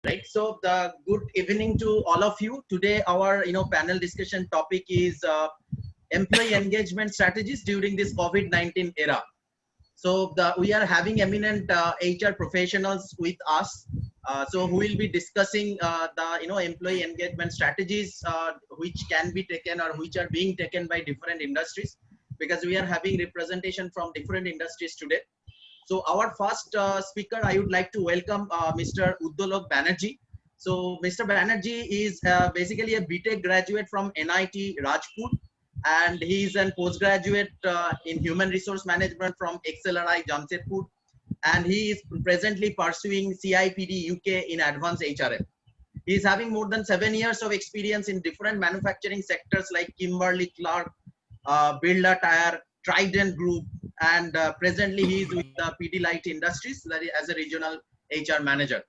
Right. So the good evening to all of you. Today, our panel discussion topic is employee engagement strategies during this COVID-19 era. So we are having eminent HR professionals with us. So who will be discussing the employee engagement strategies which can be taken or which are being taken by different industries, because we are having representation from different industries today. So our first speaker, I would like to welcome Mr. Uddolok Banerjee. So Mr. Banerjee is basically a BTech graduate from NIT Rajpur, and he is a postgraduate in human resource management from XLRI Jamshedpur, and he is presently pursuing CIPD UK in advanced HRM. He is having more than 7 years of experience in different manufacturing sectors like Kimberly Clark, Builder Tire, Trident Group, and presently he is with Pidilite Industries as a regional HR manager.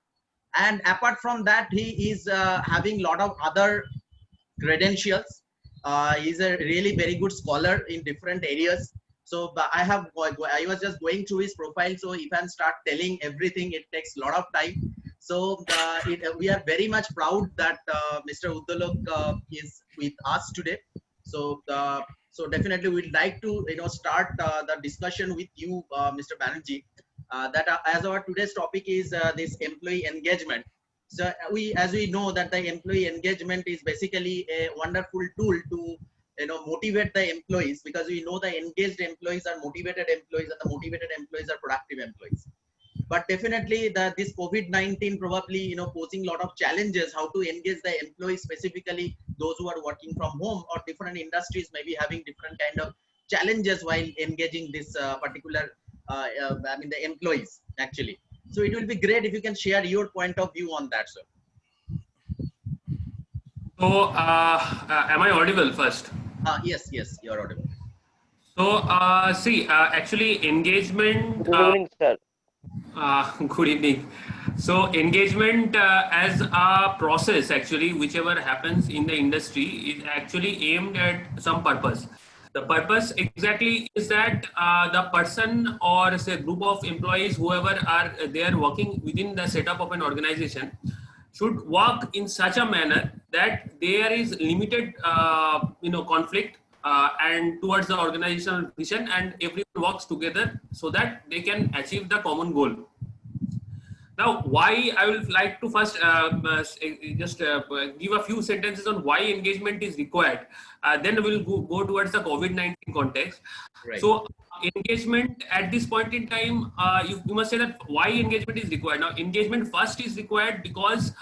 And apart from that, he is having a lot of other credentials. He's a really very good scholar in different areas. So I was just going through his profile. So if I start telling everything, it takes a lot of time. So we are very much proud that Mr. Uddolok is with us today. So so definitely we'd like to start the discussion with you, Mr. Banerjee. That as our today's topic is this employee engagement. So as we know that the employee engagement is basically a wonderful tool to motivate the employees, because we know the engaged employees are motivated employees, and the motivated employees are productive employees. But definitely this COVID-19 probably posing a lot of challenges how to engage the employees, specifically those who are working from home, or different industries may be having different kind of challenges while engaging this particular the employees actually. So it will be great if you can share your point of view on that, sir. So, am I audible first? Yes, you're audible. So, actually, engagement. Good evening, sir. Good evening. So, engagement as a process, actually, whichever happens in the industry, is actually aimed at some purpose. The purpose exactly is that the person or say group of employees, whoever are there working within the setup of an organization, should work in such a manner that there is limited, conflict and towards the organizational vision, and everyone works together so that they can achieve the common goal. Now, why I would like to first just give a few sentences on why engagement is required. Then we'll go towards the COVID-19 context. Right. So, engagement at this point in time, you must say that why engagement is required. Now, engagement first is required because,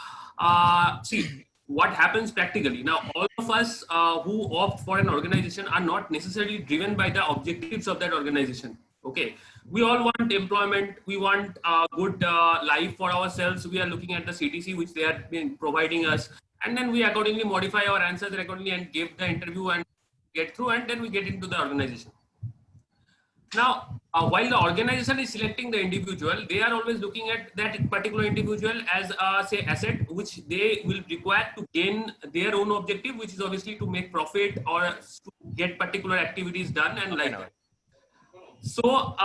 see, what happens practically. Now, all of us who opt for an organization are not necessarily driven by the objectives of that organization. Okay, we all want employment, we want a good life for ourselves. We are looking at the CTC which they have been providing us, and then we accordingly modify our answers accordingly and give the interview and get through, and then we get into the organization. Now, while the organization is selecting the individual, they are always looking at that particular individual as a say asset which they will require to gain their own objective, which is obviously to make profit or to get particular activities done and like that. So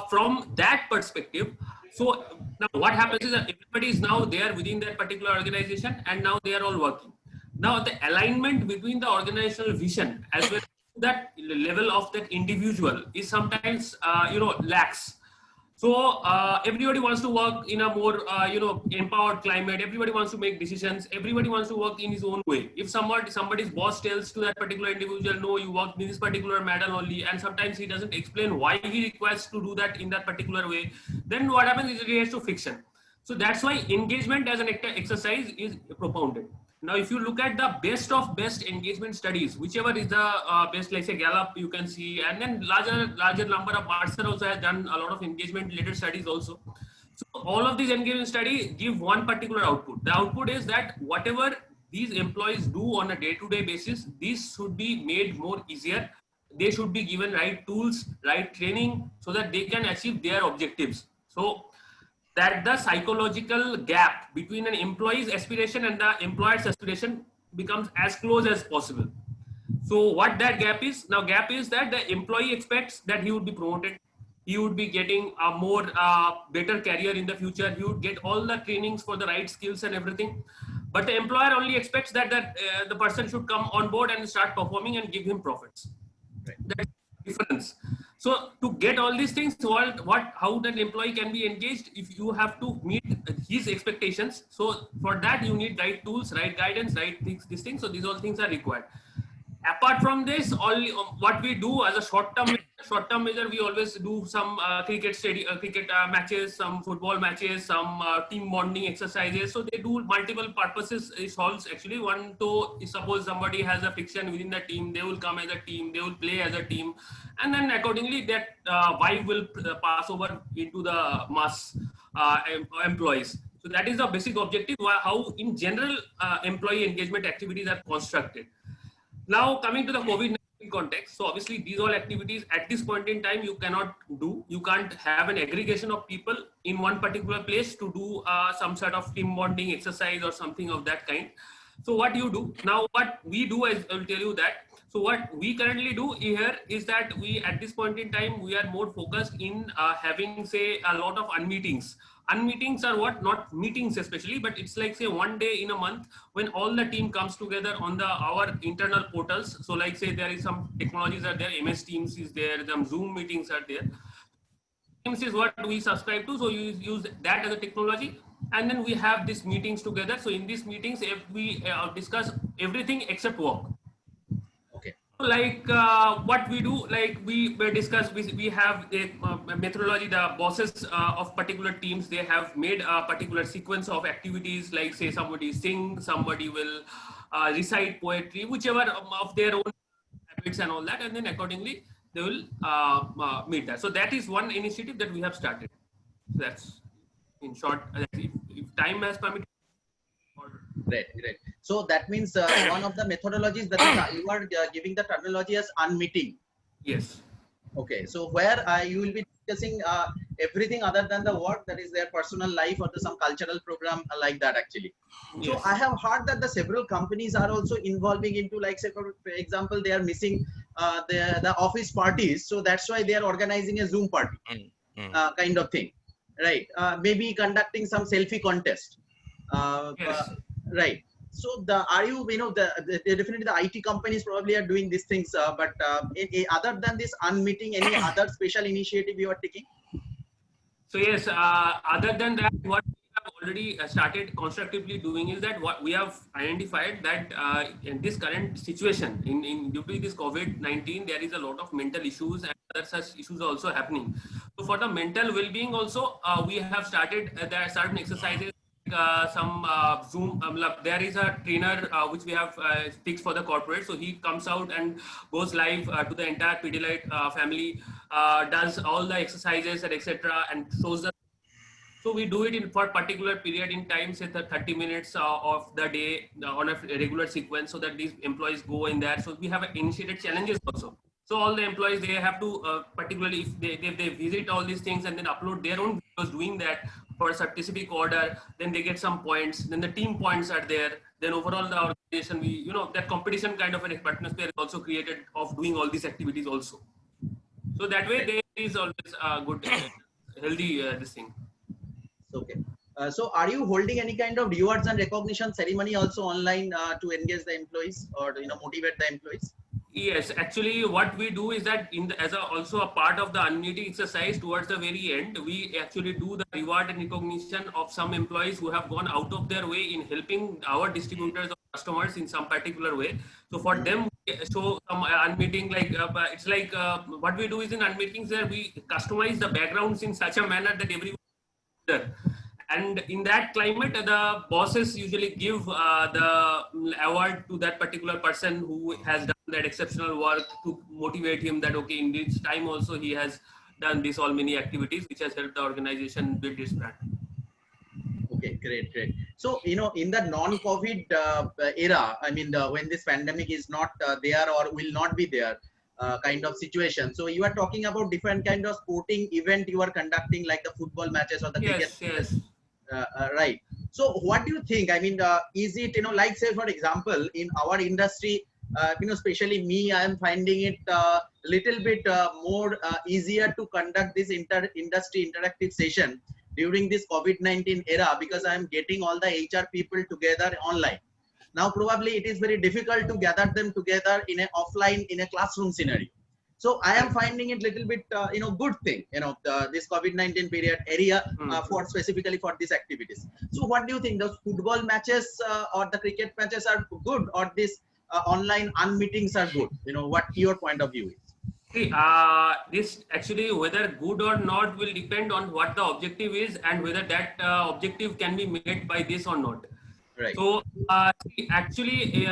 from that perspective, so now what happens is that everybody is now there within that particular organization, and now they are all working. Now the alignment between the organizational vision as well as that level of that individual is sometimes lacks. So everybody wants to work in a more empowered climate. Everybody wants to make decisions. Everybody wants to work in his own way. If somebody's boss tells to that particular individual, no, you work in this particular manner only, and sometimes he doesn't explain why he requires to do that in that particular way, then what happens is it leads to friction. So that's why engagement as an exercise is propounded. Now, if you look at the best of best engagement studies, whichever is the best, like say Gallup, you can see, and then larger number of Mercer also has done a lot of engagement related studies also. So all of these engagement studies give one particular output. The output is that whatever these employees do on a day-to-day basis, this should be made more easier. They should be given right tools, right training, so that they can achieve their objectives. So that the psychological gap between an employee's aspiration and the employer's aspiration becomes as close as possible. So what that gap is? Now, gap is that the employee expects that he would be promoted. he would be getting a more better career in the future. He would get all the trainings for the right skills and everything. But the employer only expects that the person should come on board and start performing and give him profits. Right. That's the difference. So to get all these things, how that employee can be engaged, if you have to meet his expectations. So for that you need right tools, right guidance, right these things. So these all things are required. Apart from this, all what we do as a short-term measure, we always do some cricket matches, some football matches, some team bonding exercises. So they do multiple purposes. It solves actually one to suppose somebody has a friction within the team, they will come as a team, they will play as a team, and then accordingly that vibe will pass over into the mass employees. So that is the basic objective. How in general employee engagement activities are constructed. Now coming to the COVID-19 context, so obviously these all activities at this point in time you cannot do. You can't have an aggregation of people in one particular place to do some sort of team bonding exercise or something of that kind. So what you do now, what we do is I will tell you that. So what we currently do here is that we at this point in time we are more focused in having say a lot of unmeetings. Unmeetings are what? Not meetings especially, but it's like say one day in a month when all the team comes together on our internal portals. So like say there is some technologies are there, MS Teams is there, some Zoom meetings are there. Teams is what we subscribe to, so you use that as a technology, and then we have these meetings together. So in these meetings, if we discuss everything except work. Like what we do, like we discuss, we have a methodology. The bosses of particular teams, they have made a particular sequence of activities, like say somebody sing, somebody will recite poetry, whichever of their own habits and all that, and then accordingly they will meet that. So that is one initiative that we have started. That's in short, if time has permitted. Right. So that means one of the methodologies that you are giving the terminology as unmeeting. Yes. Okay. So where you will be discussing everything other than the work, that is their personal life or some cultural program like that actually. Yes. So I have heard that the several companies are also involving into, like say for example, they are missing the office parties. So that's why they are organizing a Zoom party kind of thing. Right. Maybe conducting some selfie contest. Yes. Right. So definitely the IT companies probably are doing these things, but other than this unmeeting, any other special initiative you are taking? So yes, other than that, what we have already started constructively doing is that what we have identified that in this current situation, due to this COVID-19, there is a lot of mental issues and other such issues also happening. So for the mental well-being also, we have started there are certain exercises. Some Zoom, there is a trainer which we have fixed for the corporate. So he comes out and goes live to the entire Pidilite family, does all the exercises and etc. and shows the. So we do it in for a particular period in time, say the 30 minutes of the day on a regular sequence, so that these employees go in there. So we have initiated challenges also. So all the employees, they have to, particularly if they visit all these things and then upload their own videos doing that for a specific order, then they get some points, then the team points are there, then overall the organization, that competition kind of an atmosphere is also created of doing all these activities also. So that way there is always a good, healthy this thing. Okay. So are you holding any kind of rewards and recognition ceremony also online to engage the employees or motivate the employees? Yes, actually what we do is that also a part of the unmeeting exercise towards the very end, we actually do the reward and recognition of some employees who have gone out of their way in helping our distributors or customers in some particular way. So for them, so some unmeeting, like it's like what we do is in unmeetings there we customize the backgrounds in such a manner that everyone. And in that climate, the bosses usually give the award to that particular person who has done that exceptional work to motivate him that, okay, in this time also he has done this all many activities which has helped the organization build its brand. Okay, great. So, in the non-COVID era, I mean, when this pandemic is not there or will not be there, kind of situation. So you are talking about different kind of sporting event you are conducting, like the football matches or the cricket. Yes. Right. So what do you think? I mean, is it, like say for example, in our industry, especially me, I am finding it little bit more easier to conduct this industry interactive session during this COVID-19 era, because I am getting all the HR people together online. Now, probably it is very difficult to gather them together in a offline, in a classroom scenario. So I am finding it little bit, good thing, this COVID-19 period area for specifically for these activities. So what do you think? Those football matches or the cricket matches are good, or these online unmeetings are good? What your point of view is? See, this actually, whether good or not will depend on what the objective is and whether that objective can be met by this or not. Right. So, see, actually,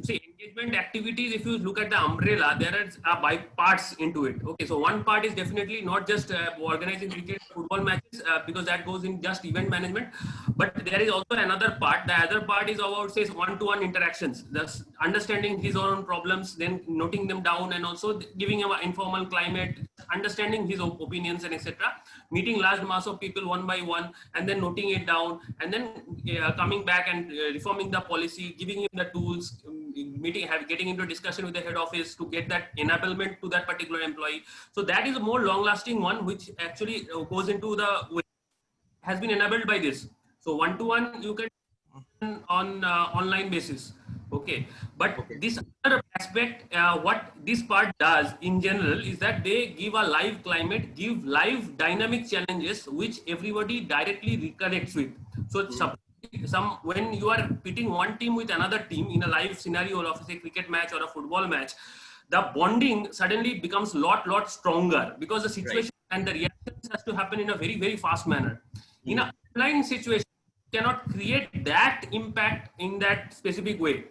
see, engagement activities, if you look at the umbrella, there are by parts into it. Okay, so one part is definitely not just organizing cricket, football matches, because that goes in just event management. But there is also another part. The other part is about, say, one-to-one interactions, thus understanding his own problems, then noting them down, and also giving him an informal climate, understanding his opinions and etc. Meeting large mass of people one by one, and then noting it down, and then coming back and reforming the policy, giving him the tools, getting into discussion with the head office to get that enablement to that particular employee. So that is a more long-lasting one, which actually goes into the has been enabled by this. So one-to-one you can on online basis. Okay, but this other aspect, what this part does in general is that they give a live climate, give live dynamic challenges which everybody directly reconnects with. So when you are pitting one team with another team in a live scenario of, say, cricket match or a football match, the bonding suddenly becomes lot stronger, because the situation and the reactions has to happen in a very, very fast manner. In an online situation, you cannot create that impact in that specific way.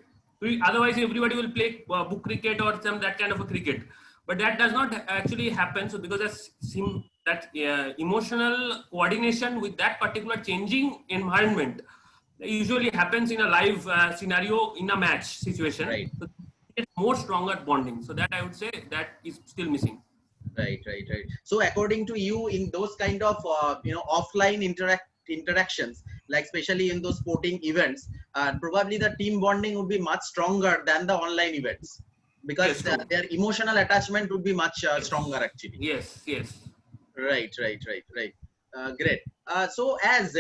Otherwise, everybody will play book cricket or that kind of a cricket. But that does not actually happen. So because that emotional coordination with that particular changing environment usually happens in a live scenario in a match situation. Right. So it's more stronger bonding. So that I would say that is still missing. Right. So according to you, in those kind of offline interactions, like especially in those sporting events, probably the team bonding would be much stronger than the online events, because their emotional attachment would be much stronger actually. Yes. Right. Great. So as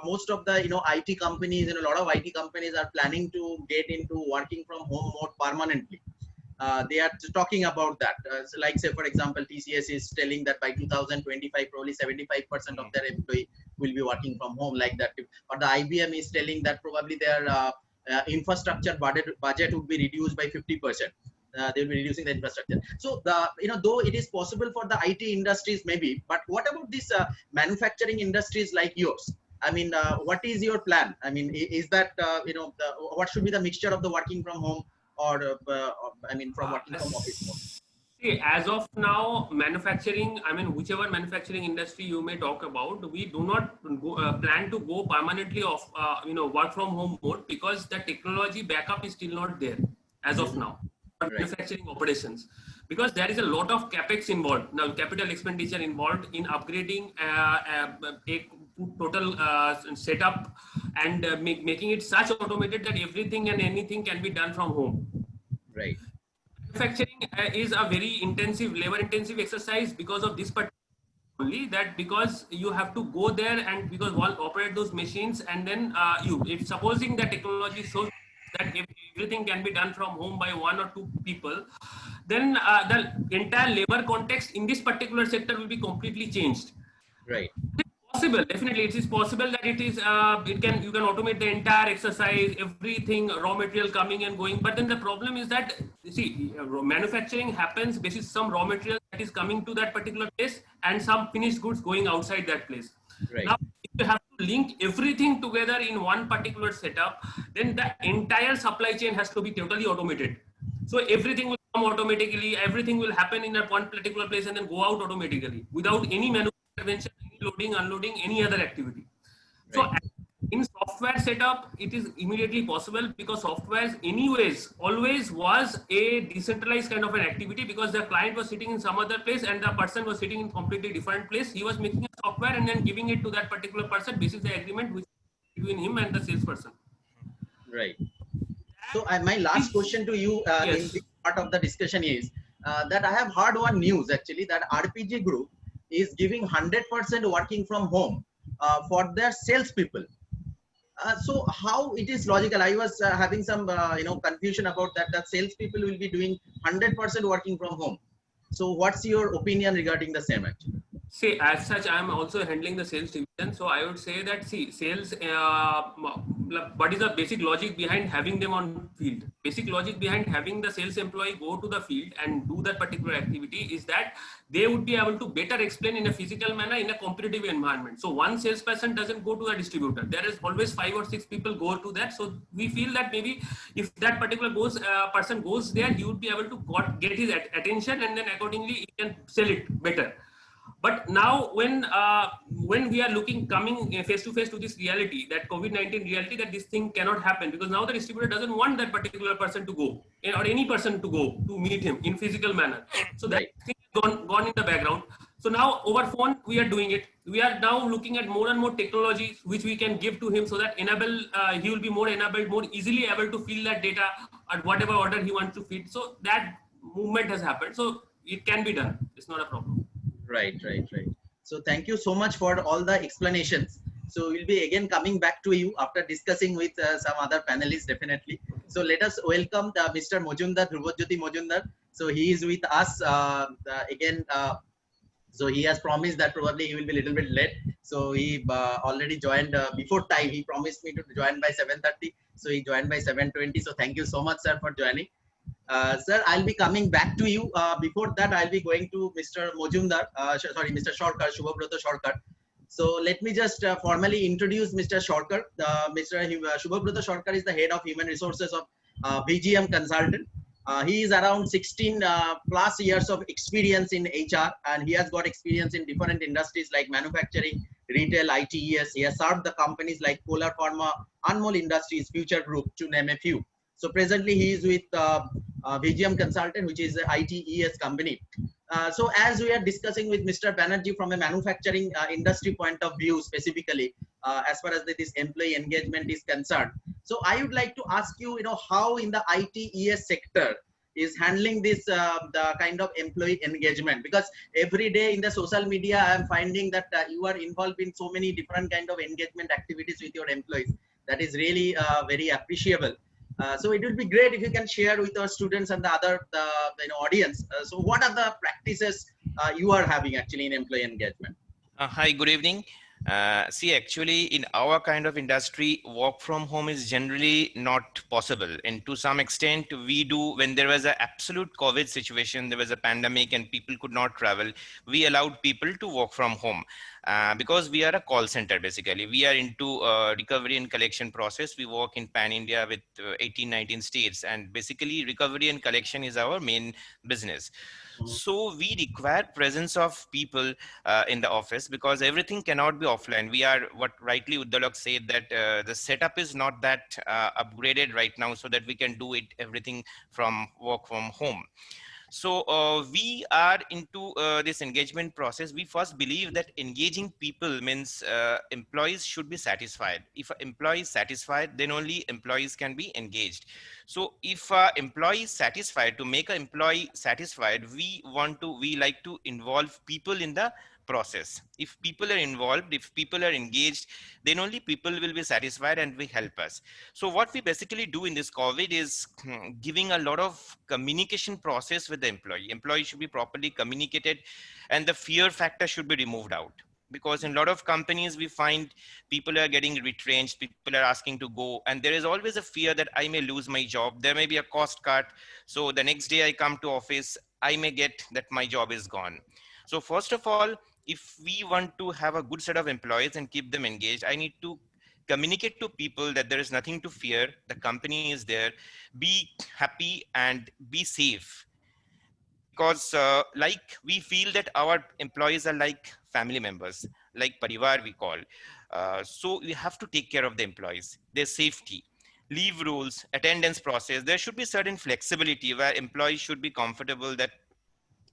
most of the IT companies, a lot of IT companies are planning to get into working from home mode permanently. They are talking about that. So like, say, for example, TCS is telling that by 2025, probably 75% of their employee will be working from home, like that. Or the IBM is telling that probably their infrastructure budget would be reduced by 50%. They will be reducing the infrastructure. So though it is possible for the IT industries maybe, but what about these manufacturing industries like yours? I mean, what is your plan? I mean, is that what should be the mixture of the working from home or from working from office mode? See, as of now, manufacturing, whichever manufacturing industry you may talk about, we do not plan to go permanently off, work from home mode, because the technology backup is still not there as of now. Manufacturing operations, because there is a lot of capex involved now, capital expenditure involved in upgrading a total setup and making it such automated that everything and anything can be done from home. Right. Manufacturing is a very intensive, labor intensive exercise because of this particular only, that because you have to go there and because operate those machines, and then if supposing the technology shows that everything can be done from home by one or two people, then the entire labor context in this particular sector will be completely changed. Right. It's possible, definitely it is possible that you can automate the entire exercise, everything, raw material coming and going. But then the problem is that, see, manufacturing happens based on some raw material that is coming to that particular place and some finished goods going outside that place. Right. Now, if you have to link everything together in one particular setup, then the entire supply chain has to be totally automated. So everything will come automatically, everything will happen in that one particular place and then go out automatically without any manual intervention, any loading, unloading, any other activity. Right. So in software setup, it is immediately possible, because software anyways always was a decentralized kind of an activity, because the client was sitting in some other place and the person was sitting in completely different place. He was making a software and then giving it to that particular person. This is the agreement which between him and the salesperson. Right. So my last question to you in Yes. this part of the discussion is that I have heard one news actually that RPG Group is giving 100% working from home for their salespeople. So how it is logical? I was having some confusion about that. That salespeople will be doing 100% working from home. So what's your opinion regarding the same actually? See, as such, I'm also handling the sales division. So I would say that, see, sales, what is the basic logic behind having them on field? Basic logic behind having the sales employee go to the field and do that particular activity is that they would be able to better explain in a physical manner in a competitive environment. So one salesperson doesn't go to the distributor. There is always 5 or 6 people go to that. So we feel that maybe if that particular person goes there, he would be able to get his attention, and then accordingly he can sell it better. But now when we are looking coming face to face to this reality, that COVID-19 reality, that this thing cannot happen, because now the distributor doesn't want that particular person to go, or any person to go to meet him in physical manner. So that Right. thing is gone in the background. So now over phone we are doing it. We are now looking at more and more technologies which we can give to him, so that he will be more enabled, more easily able to fill that data at whatever order he wants to feed. So that movement has happened. So it can be done. It's not a problem. Right. So thank you so much for all the explanations. So we'll be again coming back to you after discussing with some other panelists definitely. So let us welcome Mr. Mojumdar, Dhrubajyoti Mojumdar. So he is with us again. So he has promised that probably he will be a little bit late. So he already joined before time. He promised me to join by 7:30. So he joined by 7:20. So thank you so much, sir, for joining. Sir, I'll be coming back to you. Before that, I'll be going to Mr. Mojumdar, sorry, Mr. Shorkar, Shubhabrata Shorkar. So let me just formally introduce Mr. Shorkar. Mr. Shubhabrata Shorkar is the head of human resources of VGM Consultant. He is around 16 plus years of experience in HR, and he has got experience in different industries like manufacturing, retail, ITES. He has served the companies like Polar Pharma, Anmol Industries, Future Group, to name a few. So presently he is with VGM Consultant, which is an ITES company. So as we are discussing with Mr. Banerjee from a manufacturing industry point of view, specifically as far as this employee engagement is concerned. So I would like to ask you, how in the ITES sector is handling this the kind of employee engagement, because every day in the social media I am finding that you are involved in so many different kind of engagement activities with your employees. That is really very appreciable. So it would be great if you can share with our students and the other audience. So what are the practices you are having actually in employee engagement? Hi, good evening. See, actually, in our kind of industry, work from home is generally not possible. And to some extent, we do, when there was an absolute COVID situation, there was a pandemic and people could not travel, we allowed people to work from home. Because we are a call center, basically. We are into recovery and collection process. We work in pan-India with 18, 19 states. And basically, recovery and collection is our main business. So we require presence of people in the office, because everything cannot be offline. We are, what rightly Uddalak said, that the setup is not that upgraded right now, so that we can do it everything from work from home. So we are into this engagement process. We first believe that engaging people means employees should be satisfied. If an employee is satisfied, then only employees can be engaged. So if employee is satisfied, to make an employee satisfied, we like to involve people in the process. If people are involved, if people are engaged, then only people will be satisfied and will help us. So what we basically do in this COVID is giving a lot of communication process with the employee. Employee should be properly communicated, and the fear factor should be removed out. Because in a lot of companies, we find people are getting retrenched, people are asking to go, and there is always a fear that I may lose my job. There may be a cost cut. So the next day I come to office, I may get that my job is gone. So first of all, if we want to have a good set of employees and keep them engaged, I need to communicate to people that there is nothing to fear. The company is there. Be happy and be safe. Because like we feel that our employees are like family members, like parivar we call. So we have to take care of the employees, their safety, leave rules, attendance process. There should be certain flexibility where employees should be comfortable that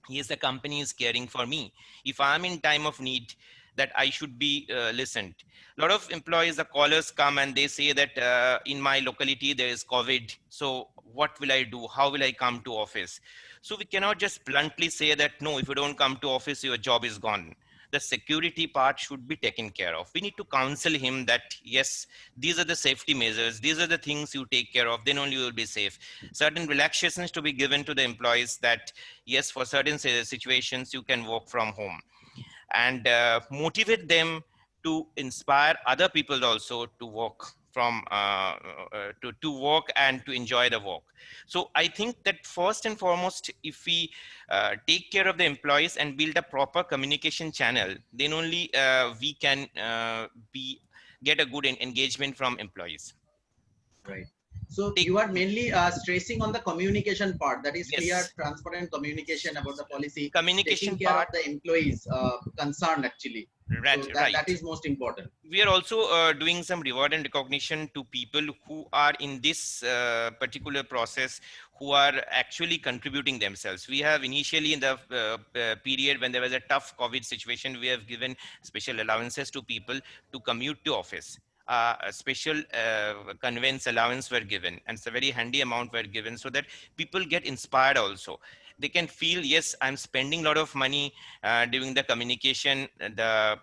yes, the company is caring for me. If I'm in time of need, that I should be listened. A lot of employees, the callers come and they say that in my locality there is COVID. So what will I do? How will I come to office? So we cannot just bluntly say that no, if you don't come to office, your job is gone. The security part should be taken care of. We need to counsel him that yes, these are the safety measures, these are the things you take care of, then only you will be safe. Certain relaxations to be given to the employees that yes, for certain situations you can work from home, and motivate them to inspire other people also to work from to work and to enjoy the work. So I think that first and foremost, if we take care of the employees and build a proper communication channel, then only we can be get a good engagement from employees. Right. So Take, you are mainly stressing on the communication part, that is clear, yes, transparent communication about the policy, taking communication care of part, the employees concerned actually. right, So that right. is most important. We are also doing some reward and recognition to people who are in this particular process, who are actually contributing themselves. We have initially in the period when there was a tough COVID situation, we have given special allowances to people to commute to office. A special conveyance allowance were given, and it's a very handy amount were given, so that people get inspired also. They can feel, yes, I'm spending a lot of money during the communication, the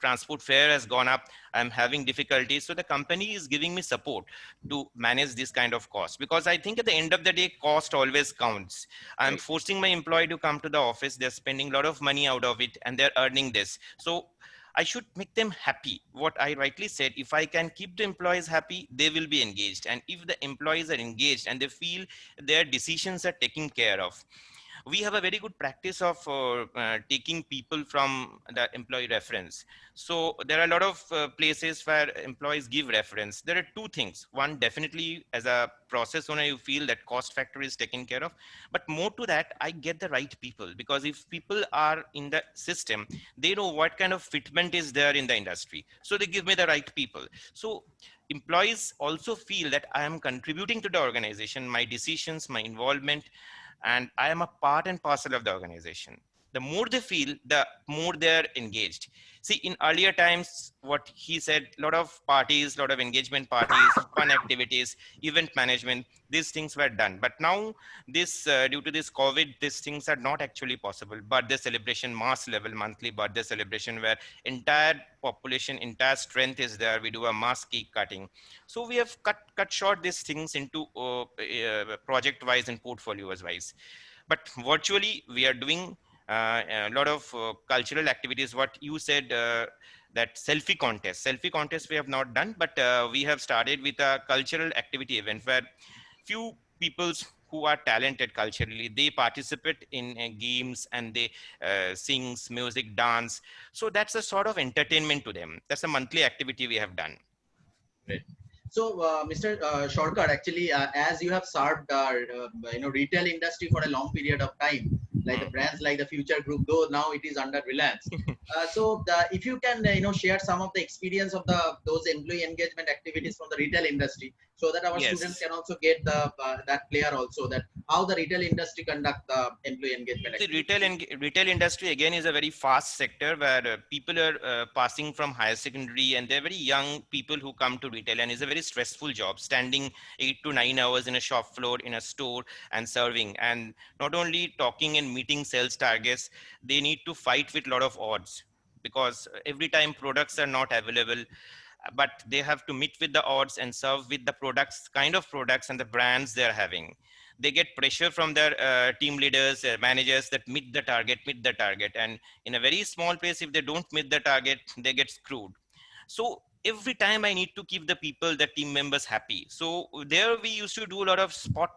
transport fare has gone up, I'm having difficulties, so the company is giving me support to manage this kind of cost. Because I think at the end of the day, cost always counts. I'm Right. forcing my employee to come to the office, they're spending a lot of money out of it, and they're earning this. So I should make them happy. What I rightly said, if I can keep the employees happy, they will be engaged. And if the employees are engaged and they feel their decisions are taken care of, we have a very good practice of taking people from the employee reference. So there are a lot of places where employees give reference. There are two things. One, definitely as a process owner, you feel that cost factor is taken care of. But more to that, I get the right people, because if people are in the system, they know what kind of fitment is there in the industry. So they give me the right people. So employees also feel that I am contributing to the organization, my decisions, my involvement, and I am a part and parcel of the organization. The more they feel, the more they're engaged. See, in earlier times, what he said, a lot of parties, a lot of engagement parties, fun activities, event management, these things were done. But now, this due to this COVID, these things are not actually possible. Birthday celebration, mass level, monthly birthday celebration, where entire population, entire strength is there. We do a mass cake cutting. So we have cut short these things into project wise and portfolios wise. But virtually, we are doing a lot of cultural activities. What you said, that selfie contest we have not done, but we have started with a cultural activity event where few peoples who are talented culturally, they participate in games, and they sings music, dance. So that's a sort of entertainment to them. That's a monthly activity we have done. Right. So, Mr. Shorkar, actually, as you have served retail industry for a long period of time, like the brands like the Future Group, though now it is under Reliance. If you can, share some of the experience of those employee engagement activities from the retail industry, so that our students Yes. can also get that clear also, that how the retail industry conduct the employee engagement The activities. retail industry again is a very fast sector where people are passing from higher secondary, and they're very young people who come to retail, and it's a very stressful job, standing 8 to 9 hours in a shop floor in a store and serving, and not only talking and meeting sales targets, they need to fight with a lot of odds, because every time products are not available, but they have to meet with the odds and serve with the products, kind of products and the brands they're having. They get pressure from their team leaders, managers, that meet the target. And in a very small place, if they don't meet the target, they get screwed. So every time I need to keep the people, the team members happy. So there we used to do a lot of spot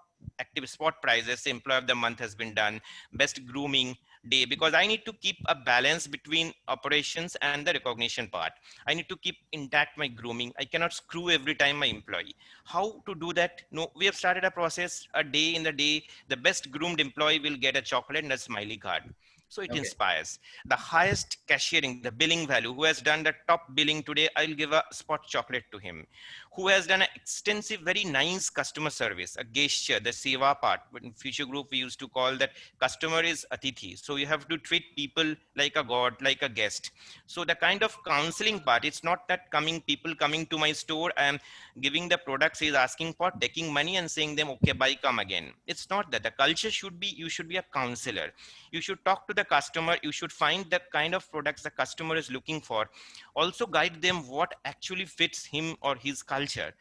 prizes. Employee of the month has been done, best grooming day, because I need to keep a balance between operations and the recognition part. I need to keep intact my grooming. I cannot screw every time my employee. How to do that? No, we have started a process. A day in the day, the best groomed employee will get a chocolate and a smiley card. So it Okay. inspires. The highest cashiering, the billing value, who has done the top billing today, I'll give a spot chocolate to him. Who has done an extensive, very nice customer service, a gesture, the seva part. But in Future Group, we used to call that customer is atithi. So you have to treat people like a god, like a guest. So the kind of counseling part, it's not that people coming to my store and giving the products, he's asking for, taking money and saying them, okay, buy, come again. It's not that. The culture should be, you should be a counselor. You should talk to the customer. You should find the kind of products the customer is looking for. Also guide them what actually fits him or his culture.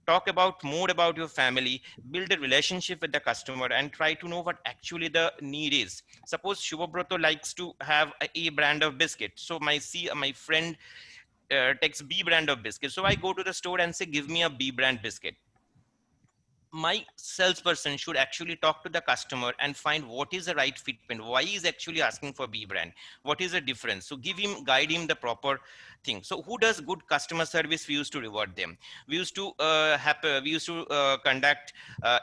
Talk about more about your family, build a relationship with the customer and try to know what actually the need is. Suppose Shubhabroto likes to have a brand of biscuit. So my friend takes B brand of biscuit. So I go to the store and say, give me a B brand biscuit. My salesperson should actually talk to the customer and find what is the right fitment, why he's actually asking for B brand, what is the difference. So guide him the proper thing. So who does good customer service? We used to reward them. We used to conduct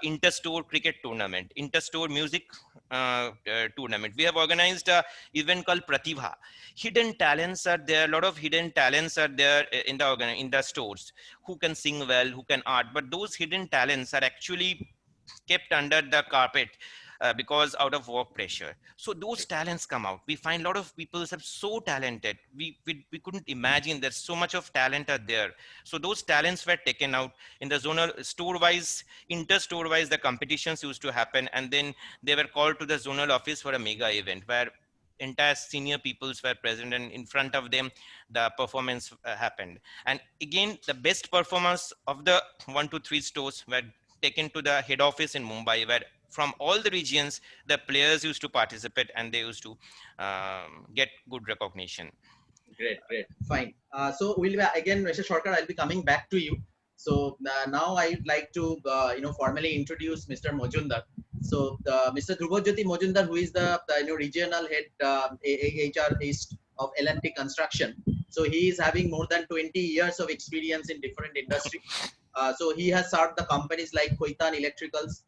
inter-store cricket tournament, inter-store music tournament. We have organized a event called Pratibha. Hidden talents are there. A lot of hidden talents are there in the stores, who can sing well, who can art, but those hidden talents are actually kept under the carpet because out of work pressure. So those talents come out. We find a lot of people are so talented. We couldn't imagine there's so much of talent are there. So those talents were taken out in the zonal store wise, inter-store wise, the competitions used to happen. And then they were called to the zonal office for a mega event where entire senior peoples were present, and in front of them the performance happened. And again, the best performance of the 1 to 3 stores were taken to the head office in Mumbai, where from all the regions the players used to participate and they used to get good recognition. Great, fine. So we'll be, again, Mr. Sarkar, I'll be coming back to you. So now I'd like to formally introduce Mr. Mojumdar. So Mr. Dhrubajyoti Mojumdar, who is the regional head HR East of L&T Construction. So he is having more than 20 years of experience in different industries. So he has served the companies like Khoitan Electricals,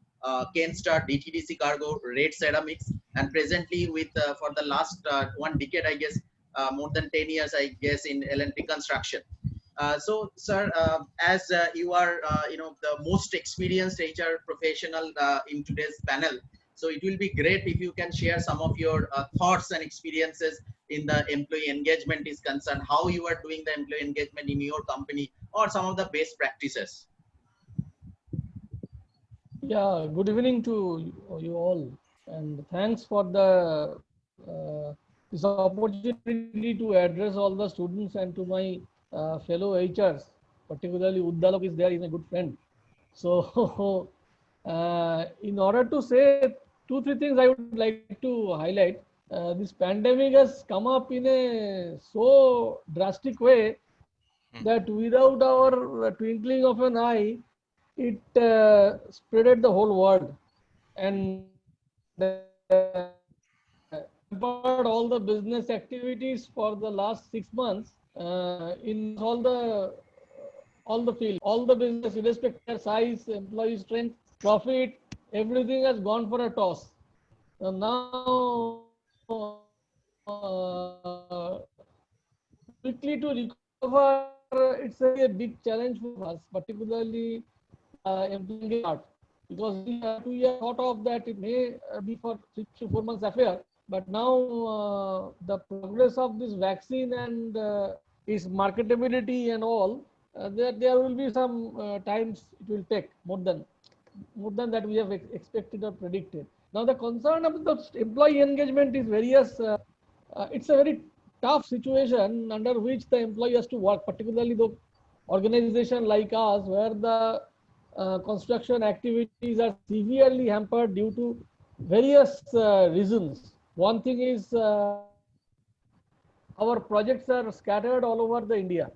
Kenstar, DTDC Cargo, Red Ceramics, and presently with for the last 1 decade, I guess, more than 10 years, I guess, in L&T Construction. So, sir, as you are, the most experienced HR professional in today's panel, so it will be great if you can share some of your thoughts and experiences in the employee engagement is concerned, how you are doing the employee engagement in your company, or some of the best practices. Yeah, good evening to you all, and thanks for the this opportunity to address all the students and to my fellow HRs, particularly Uddalok is there, he's a good friend. So, in order to say 2-3 things, I would like to highlight. This pandemic has come up in a so drastic way that without our twinkling of an eye, it spreaded the whole world and hampered all the business activities for the last 6 months in all the field, all the business, irrespective of size, employee strength, profit, everything has gone for a toss. So now, quickly to recover, it's a big challenge for us, particularly employee part, because we have 2 years thought of that it may be for 3 to 4 months affair, but now the progress of this vaccine and its marketability and all, there will be some times it will take more than that we have expected or predicted. Now the concern of the employee engagement is various. It's a very tough situation under which the employee has to work, particularly the organization like us, where the construction activities are severely hampered due to various reasons. One thing is our projects are scattered all over the India,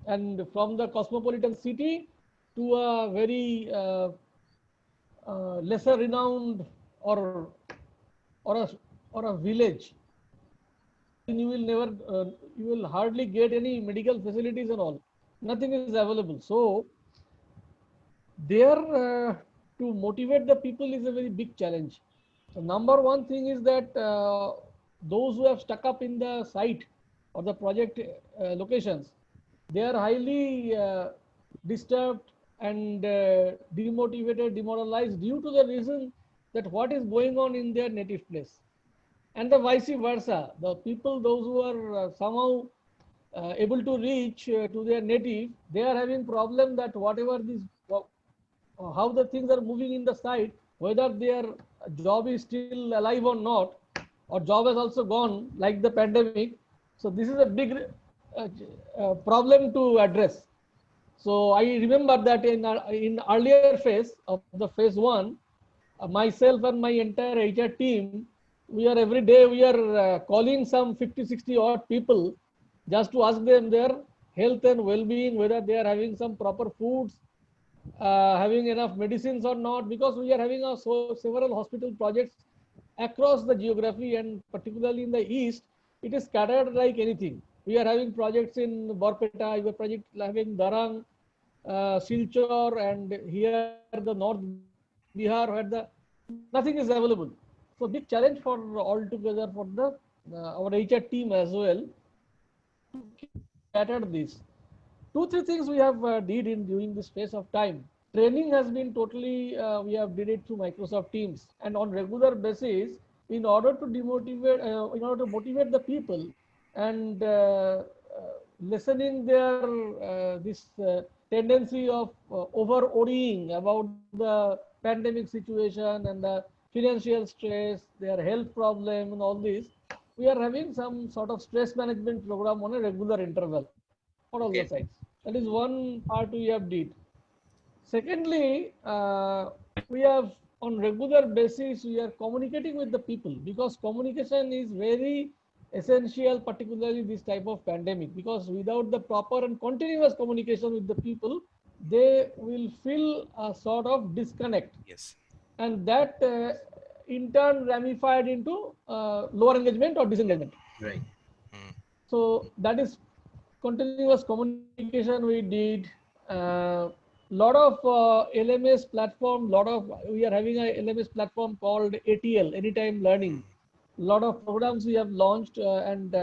and from the cosmopolitan city to a very lesser renowned or a village. You will never, you will hardly get any medical facilities and all. Nothing is available. So there to motivate the people is a very big challenge. So number one thing is that those who have stuck up in the site or the project locations, they are highly disturbed and demotivated, demoralized due to the reason that what is going on in their native place. And the vice versa, the people, those who are somehow able to reach to their native, they are having problem that whatever this, how the things are moving in the site, whether their job is still alive or not, or job has also gone like the pandemic. So this is a big problem to address. So I remember that in earlier phase of the phase one, myself and my entire HR team, we are every day we are calling some 50, 60 odd people just to ask them their health and well-being, whether they are having some proper foods, having enough medicines or not, because we are having several hospital projects across the geography, and particularly in the east, it is scattered like anything. We are having projects in Borpeta, we are project having Darang, Silchar, and here the North Bihar, where the nothing is available. So big challenge for all together for the our HR team as well to cater this. 2-3 things we have did in during this phase of time. Training has been totally we have did it through Microsoft Teams, and on regular basis in order to demotivate, in order to motivate the people and lessening their this tendency of over worrying about the pandemic situation and the financial stress, their health problem and all this, we are having some sort of stress management program on a regular interval for all the sites. That is one part we have did. Secondly, we have on regular basis, we are communicating with the people, because communication is very essential, particularly this type of pandemic, because without the proper and continuous communication with the people, they will feel a sort of disconnect. Yes. And that in turn ramified into lower engagement or disengagement. Right. So that is continuous communication we did. Lot of LMS platform, we are having a LMS platform called ATL, Anytime Learning. Lot of programs we have launched and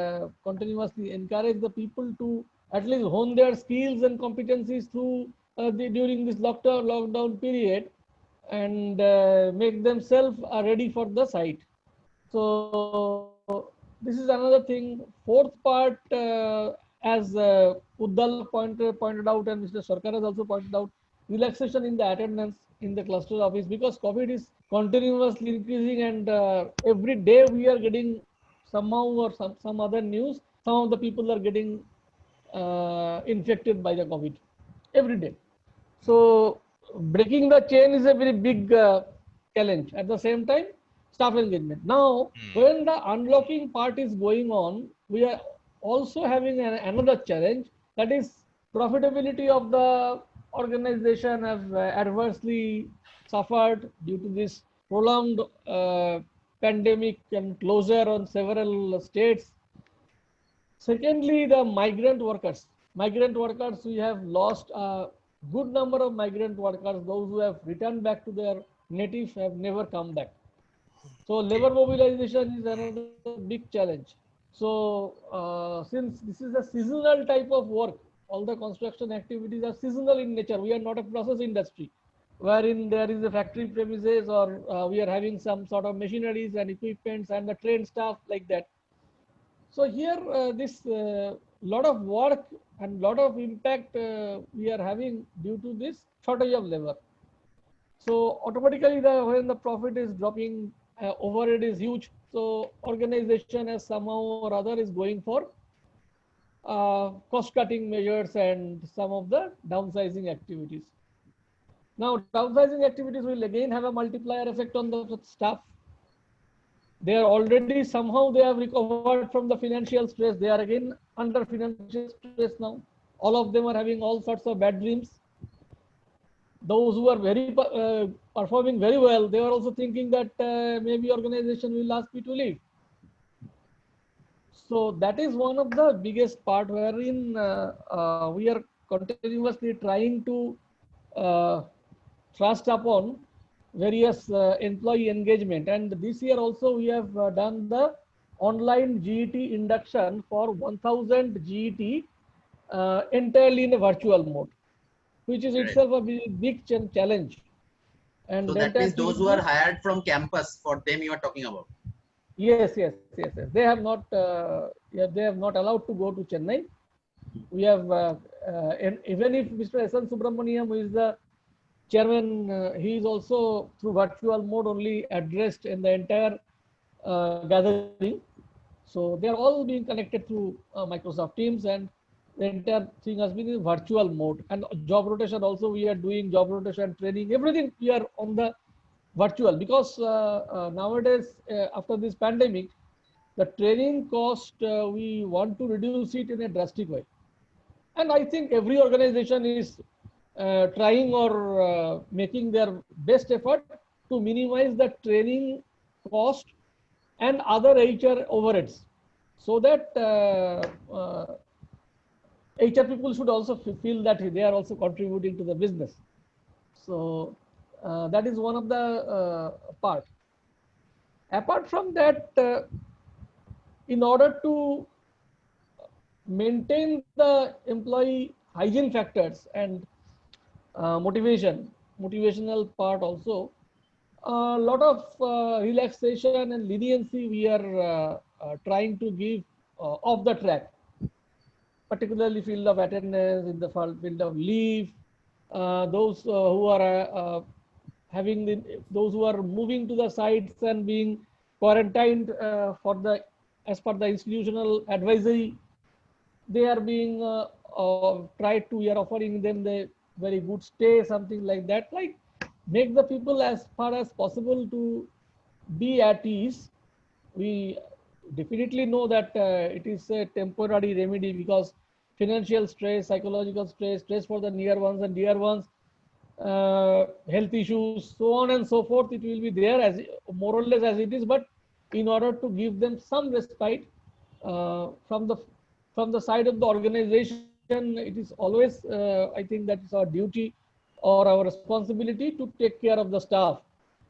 continuously encourage the people to at least hone their skills and competencies through during this lockdown period, and make themselves ready for the site. So this is another thing. Fourth part, as Uddal pointed out, and Mr. Sarkar has also pointed out, relaxation in the attendance in the cluster office, because COVID is continuously increasing, and every day we are getting somehow or some other news. Some of the people are getting infected by the COVID every day. So breaking the chain is a very big challenge. At the same time, staff engagement. Now, when the unlocking part is going on, we are also having another challenge, that is profitability of the organization have adversely suffered due to this prolonged pandemic and closure on several states. Secondly, the migrant workers. Migrant workers, we have lost a good number of migrant workers. Those who have returned back to their native have never come back. So labor mobilization is another big challenge. So since this is a seasonal type of work, all the construction activities are seasonal in nature. We are not a process industry wherein there is a factory premises, or we are having some sort of machineries and equipments and the trained staff like that. So here this lot of work and lot of impact we are having due to this shortage of labor. So automatically when the profit is dropping, overhead is huge. So organization as somehow or other is going for cost cutting measures and some of the downsizing activities. Now downsizing activities will again have a multiplier effect on the staff. They are already somehow they have recovered from the financial stress. They are again under financial stress now. All of them are having all sorts of bad dreams. Those who are very performing very well, they are also thinking that maybe organization will ask me to leave. So that is one of the biggest part wherein we are continuously trying to thrust upon various employee engagement. And this year also we have done the online GET induction for 1000 GET entirely in a virtual mode, which is Great. itself a big challenge. And So the that entire means thing those is who are hired from campus, for them you are talking about. yes, yes, yes, yes. They have not, yeah, they have not allowed to go to Chennai. We have, and even if Mr. S.N. Subramaniam, who is the chairman, he is also through virtual mode only addressed in the entire gathering. So they are all being connected through Microsoft Teams, and the entire thing has been in virtual mode. And job rotation also, we are doing job rotation training, everything we are on the virtual, because nowadays after this pandemic, the training cost, we want to reduce it in a drastic way. And I think every organization is trying or making their best effort to minimize the training cost and other HR overheads, so that HR people should also feel that they are also contributing to the business. So that is one of the part. Apart from that, in order to maintain the employee hygiene factors and motivational part also, a lot of relaxation and leniency we are trying to give off the track, particularly field of attendance, in the field of leave, those who are having those who are moving to the sites and being quarantined for the as per the institutional advisory, they are being tried to, we are offering them the very good stay, something like that, like make the people as far as possible to be at ease. We definitely know that it is a temporary remedy, because financial stress, psychological stress, stress for the near ones and dear ones, health issues, so on and so forth, it will be there as more or less as it is. But in order to give them some respite from the side of the organization, it is always, I think that is our duty or our responsibility to take care of the staff.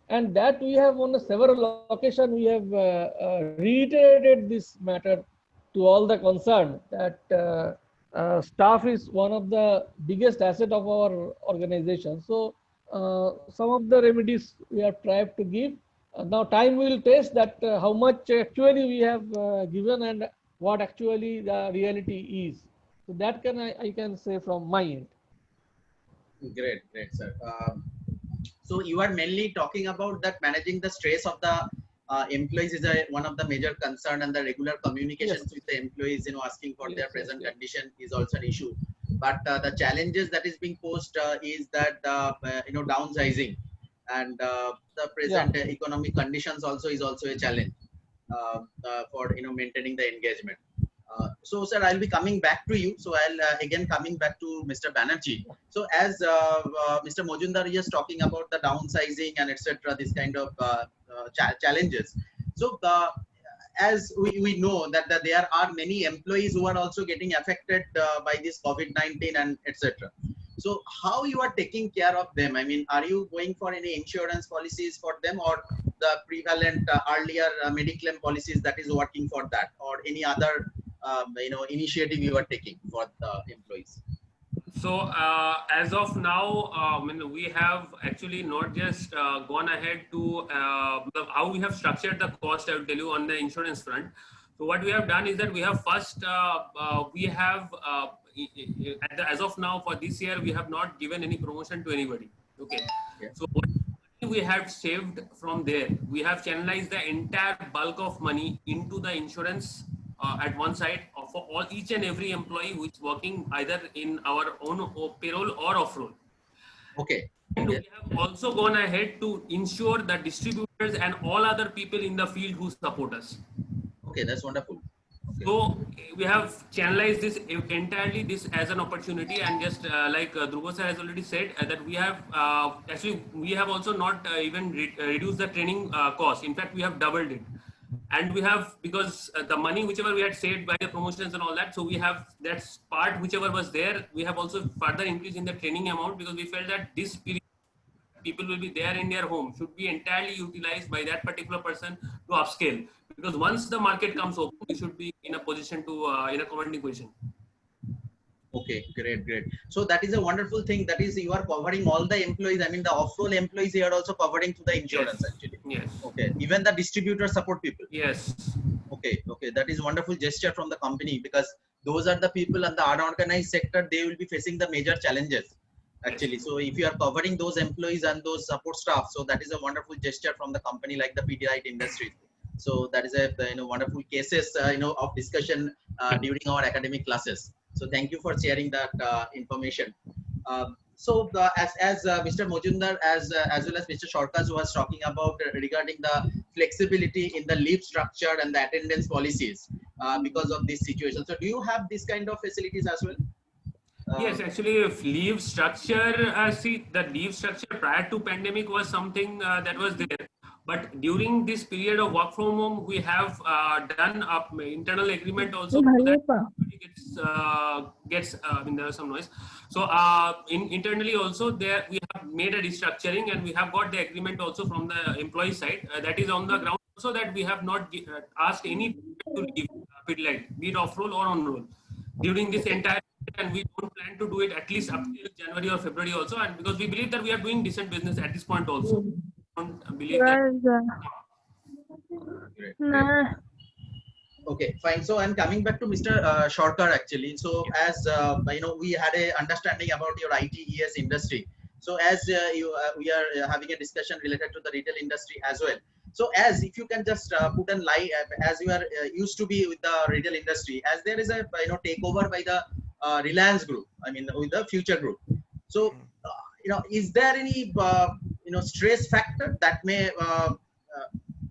And that we have on several occasions, we have reiterated this matter to all the concerned, that staff is one of the biggest asset of our organization. So some of the remedies we have tried to give. Now time will test that how much actually we have given and what actually the reality is. So that I can say from my end. Great, sir. So you are mainly talking about that managing the stress of the employees is one of the major concern, and the regular communications Yes. with the employees, asking for their Yes, present yes. condition is also an issue. But the challenges that is being posed is that downsizing, and the Yeah. present economic conditions also is also a challenge for maintaining the engagement. So, sir, I'll be coming back to you. So, I'll again coming back to Mr. Banerjee. So, as Mr. Mojumdar is talking about the downsizing and etc., this kind of challenges. So, as we know that there are many employees who are also getting affected by this COVID-19 and etc. So, how you are taking care of them? I mean, are you going for any insurance policies for them, or the prevalent earlier Mediclaim policies that is working for that, or any other initiative you are taking for the employees? So as of now, we have actually not just gone ahead to how we have structured the cost. I will tell you on the insurance front. So what we have done is that we have first we have as of now for this year, we have not given any promotion to anybody. Okay. Yeah. So what we have saved from there, we have channelized the entire bulk of money into the insurance at one side for each and every employee who is working either in our own payroll or off-roll. Okay. And we have also gone ahead to ensure that distributors and all other people in the field who support us. Okay, that's wonderful. Okay. So we have channelized this entirely as an opportunity, and just like Dhruva sir has already said that we have actually we have also not even reduced the training cost. In fact, we have doubled it, and we have, because the money whichever we had saved by the promotions and all that, so we have that part whichever was there, we have also further increased in the training amount, because we felt that this period people will be there in their home should be entirely utilized by that particular person to upscale. Because once the market comes open, we should be in a position to in a commanding position. Okay, great, great. So that is a wonderful thing. That is, you are covering all the employees. I mean, the off-role employees you are also covering to the insurance Yes. actually. Yes. Okay, even the distributor support people. Yes. Okay, okay, that is wonderful gesture from the company, because those are the people in the unorganized sector. They will be facing the major challenges actually. So if you are covering those employees and those support staff, so that is a wonderful gesture from the company like the Pidilite Industries. So that is a wonderful cases of discussion during our academic classes. So thank you for sharing that information. As Mr. Mojumdar as well as Mr. Shorkas was talking about regarding the flexibility in the leave structure and the attendance policies because of this situation. So do you have this kind of facilities as well? Yes, actually, if leave structure, see, the leave structure prior to pandemic was something that was there. But during this period of work from home, we have done up internal agreement also so that everybody gets I mean, there was some noise. So internally also there we have made a restructuring, and we have got the agreement also from the employee side. That is on the ground, so that we have not asked any to leave Pidilite, be it off roll or on roll, during this entire. And we don't plan to do it at least up till January or February also, and because we believe that we are doing decent business at this point also. Don't believe that. Great, great. Okay, fine. So I'm coming back to Mr. Shorkar actually. So as we had a understanding about your ITES industry. So as we are having a discussion related to the retail industry as well. So as if you can just put an light, as you are used to be with the retail industry, as there is a takeover by the Reliance Group. I mean with the Future Group. So is there any stress factor that may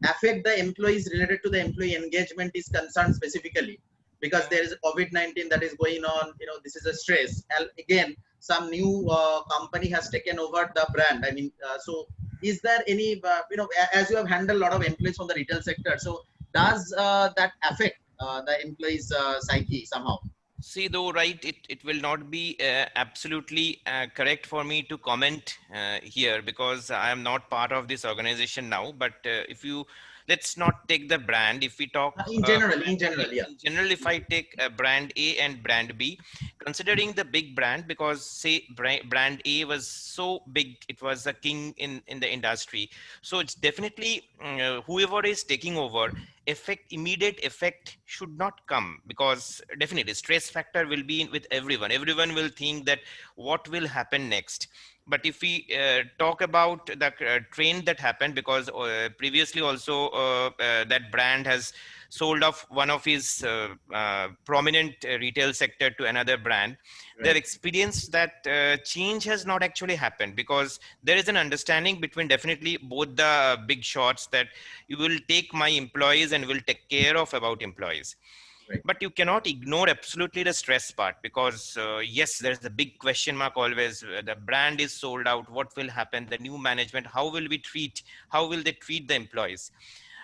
affect the employees related to the employee engagement is concerned specifically, because there is a COVID-19 that is going on. This is a stress. And again, some new company has taken over the brand. I mean, so is there any, as you have handled a lot of employees from the retail sector, so does that affect the employees' psyche somehow? See, though, right, it will not be absolutely correct for me to comment here, because I am not part of this organization now. But if you, let's not take the brand. If we talk in general, yeah. In general, if I take brand A and brand B, considering the big brand, because say brand A was so big, it was a king in the industry. So it's definitely whoever is taking over, immediate effect should not come, because definitely stress factor will be with everyone. Everyone will think that what will happen next. But if we talk about the trend that happened, because previously also that brand has sold off one of his prominent retail sector to another brand. Right. Their experience that change has not actually happened, because there is an understanding between definitely both the big shots that you will take my employees and will take care of about employees. Right. But you cannot ignore absolutely the stress part, because yes, there's the big question mark always. The brand is sold out. What will happen? The new management, how will they treat the employees?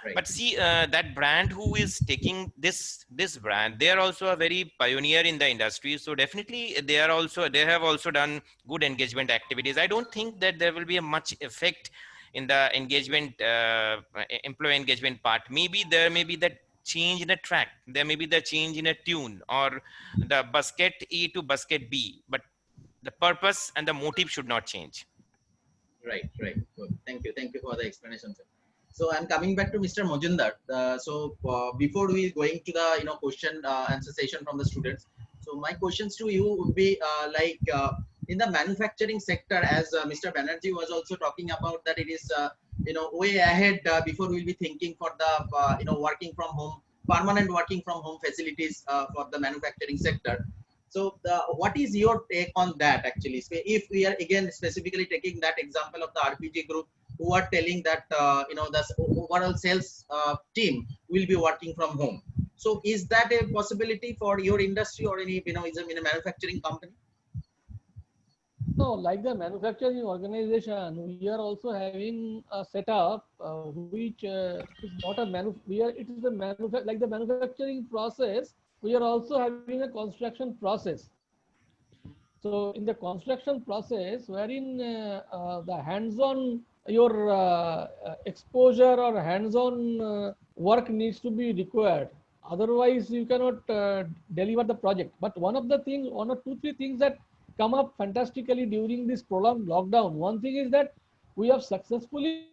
Right. But see, that brand who is taking this brand, they are also a very pioneer in the industry. So definitely they have also done good engagement activities. I don't think that there will be a much effect in the engagement, employee engagement part. Maybe there may be that change in a track, there may be the change in a tune, or the basket A to basket B, but the purpose and the motive should not change. Right. Good. Thank you for the explanation, sir. So I'm coming back to Mr. Mojumdar. Before we going to the question answer session from the students, so my questions to you would be in the manufacturing sector, as Mr. Banerjee was also talking about, that it is way ahead before we'll be thinking for the working from home, permanent working from home facilities for the manufacturing sector. So what is your take on that actually? So if we are again specifically taking that example of the RPG group, who are telling that the overall sales team will be working from home. So is that a possibility for your industry or any in a manufacturing company? No, like the manufacturing organization, we are also having a setup which is not a it is like the manufacturing process. We are also having a construction process. So in the construction process, wherein the hands-on your exposure or hands-on work needs to be required. Otherwise, you cannot deliver the project. But one of the things, one or two, three things that come up fantastically during this prolonged lockdown. One thing is that we have successfully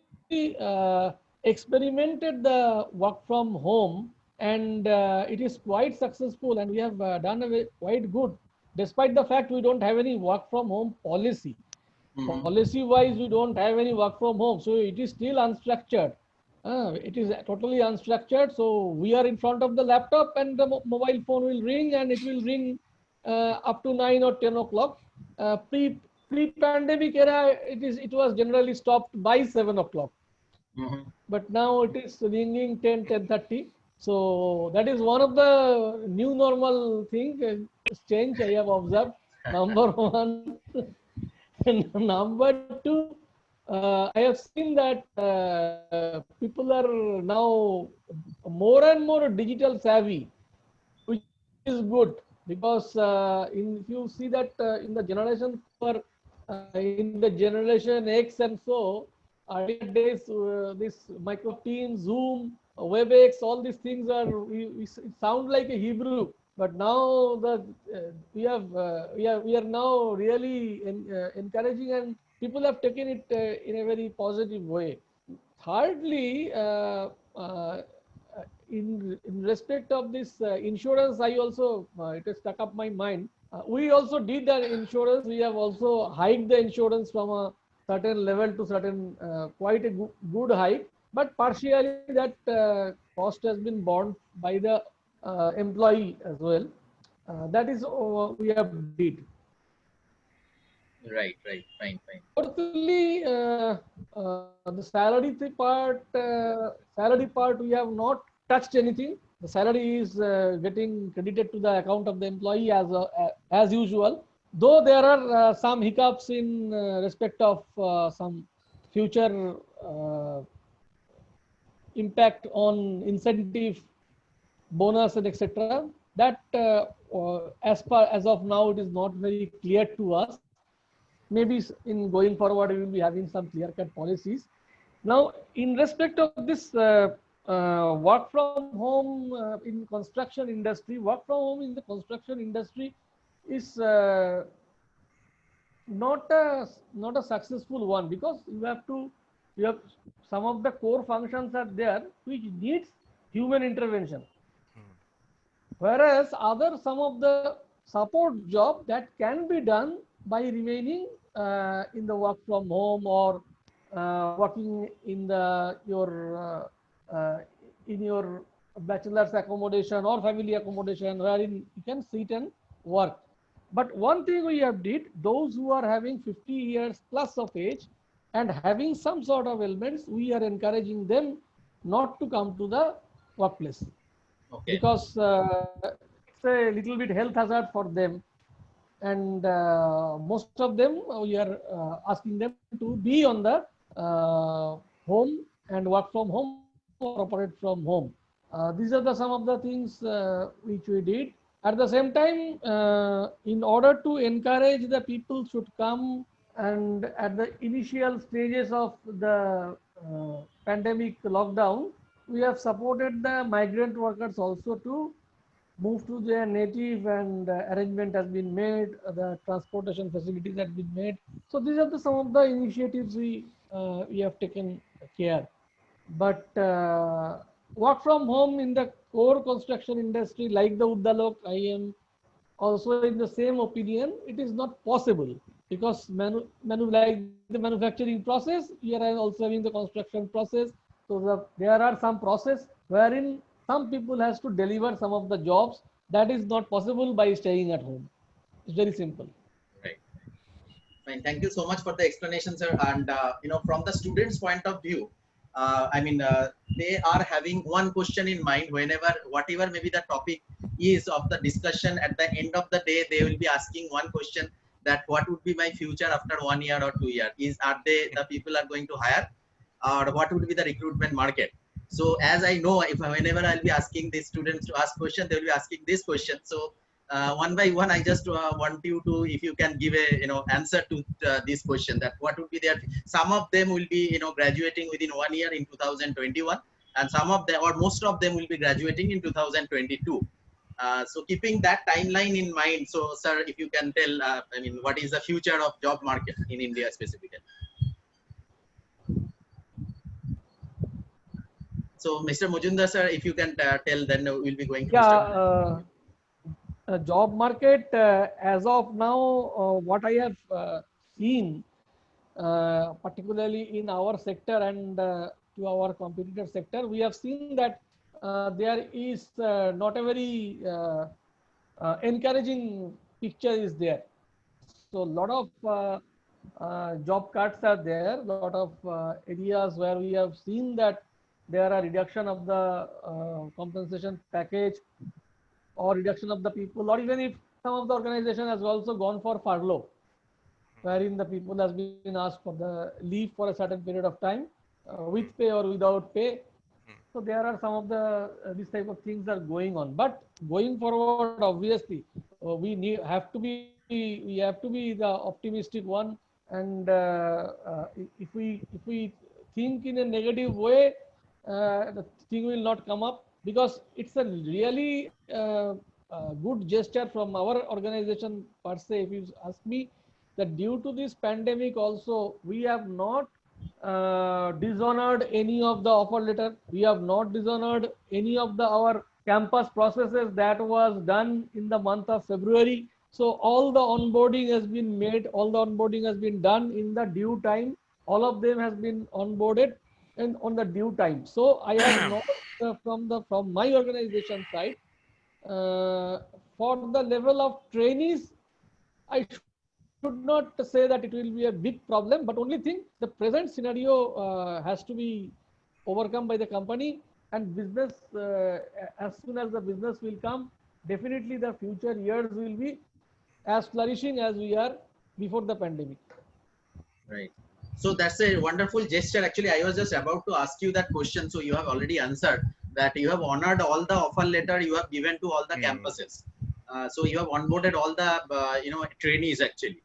experimented the work from home, and it is quite successful, and we have done quite good, despite the fact we don't have any work from home policy. Policy wise, we don't have any work from home, so it is still unstructured. It is totally unstructured. So we are in front of the laptop, and the mobile phone will ring, and it will ring up to 9 or 10 o'clock. Pre-pandemic era, it was generally stopped by 7 o'clock. But now it is ringing 10:30. So that is one of the new normal thing change I have observed. Number one. And number two, I have seen that people are now more and more digital savvy, which is good, because if you see that in the generation in the generation X and so, earlier days, this Microsoft Teams, Zoom, WebEx, all these things it sound like a Hebrew. But now we are now really encouraging, and people have taken it in a very positive way. Thirdly, in respect of this insurance, I also it has stuck up my mind. We also did that insurance. We have also hiked the insurance from a certain level to certain quite a good hike, but partially that cost has been borne by the employee as well. That is we have did. Right. Fine. Fourthly, the salary part we have not touched anything. The salary is getting credited to the account of the employee as usual. Though there are some hiccups in respect of some future impact on incentive, bonus, and etc. That as of now, it is not very clear to us. Maybe in going forward, we will be having some clear-cut policies. Now, in respect of this work from home in construction industry, work from home in the construction industry is not a successful one, because you have some of the core functions are there which needs human intervention, whereas some of the support job that can be done by remaining in the work from home, or working in your bachelor's accommodation or family accommodation, wherein you can sit and work. But one thing we have did, those who are having 50 years plus of age and having some sort of ailments, we are encouraging them not to come to the workplace. Okay. Because it's a little bit health hazard for them. And most of them, we are asking them to be on the home and work from home or operate from home. These are some of the things which we did. At the same time, in order to encourage the people should come, and at the initial stages of the pandemic lockdown, we have supported the migrant workers also to move to their native, and arrangement has been made, the transportation facilities have been made. So these are some of the initiatives we have taken care. But work from home in the core construction industry like the Uddalok, I am also in the same opinion. It is not possible, because like the manufacturing process, we are also having the construction process. So there are some process wherein some people has to deliver some of the jobs. That is not possible by staying at home. It's very simple. Right. Fine. Thank you so much for the explanation, sir. And from the students' point of view, they are having one question in mind. Whatever maybe the topic is of the discussion, at the end of the day, they will be asking one question: that what would be my future after 1 year or 2 years? The people are going to hire, or what would be the recruitment market? So as I know, whenever I'll be asking these students to ask questions, they will be asking this question. So one by one, I just want you to, if you can give a answer to this question, that what would be their. Some of them will be graduating within 1 year in 2021, and some of them or most of them will be graduating in 2022. So keeping that timeline in mind, so sir, if you can tell, what is the future of job market in India specifically? So Mr. Mujumdar sir, if you can tell, then we'll be going to Mr. Job market as of now, what I have seen, particularly in our sector and to our competitor sector, we have seen that there is not a very encouraging picture is there. So a lot of job cuts are there, a lot of areas where we have seen that there are reduction of the compensation package or reduction of the people, or even if some of the organization has also gone for furlough, wherein the people has been asked for the leave for a certain period of time with pay or without pay. So there are some of the these type of things are going on. But going forward, obviously, we have to be the optimistic one, and if we think in a negative way, the thing will not come up, because it's a really good gesture from our organization per se. If you ask me, that due to this pandemic also, we have not dishonored any of the offer letter. We have not dishonored any of our campus processes that was done in the month of February. So all the onboarding has been made, all the onboarding has been done in the due time. All of them has been onboarded and on the due time. So I have not from my organization side, for the level of trainees, I should not say that it will be a big problem, but only thing, the present scenario has to be overcome by the company, and business, as soon as the business will come, definitely the future years will be as flourishing as we are before the pandemic. Right. So that's a wonderful gesture. Actually, I was just about to ask you that question. So you have already answered that. You have honored all the offer letter you have given to all the campuses. So you have onboarded all the trainees actually.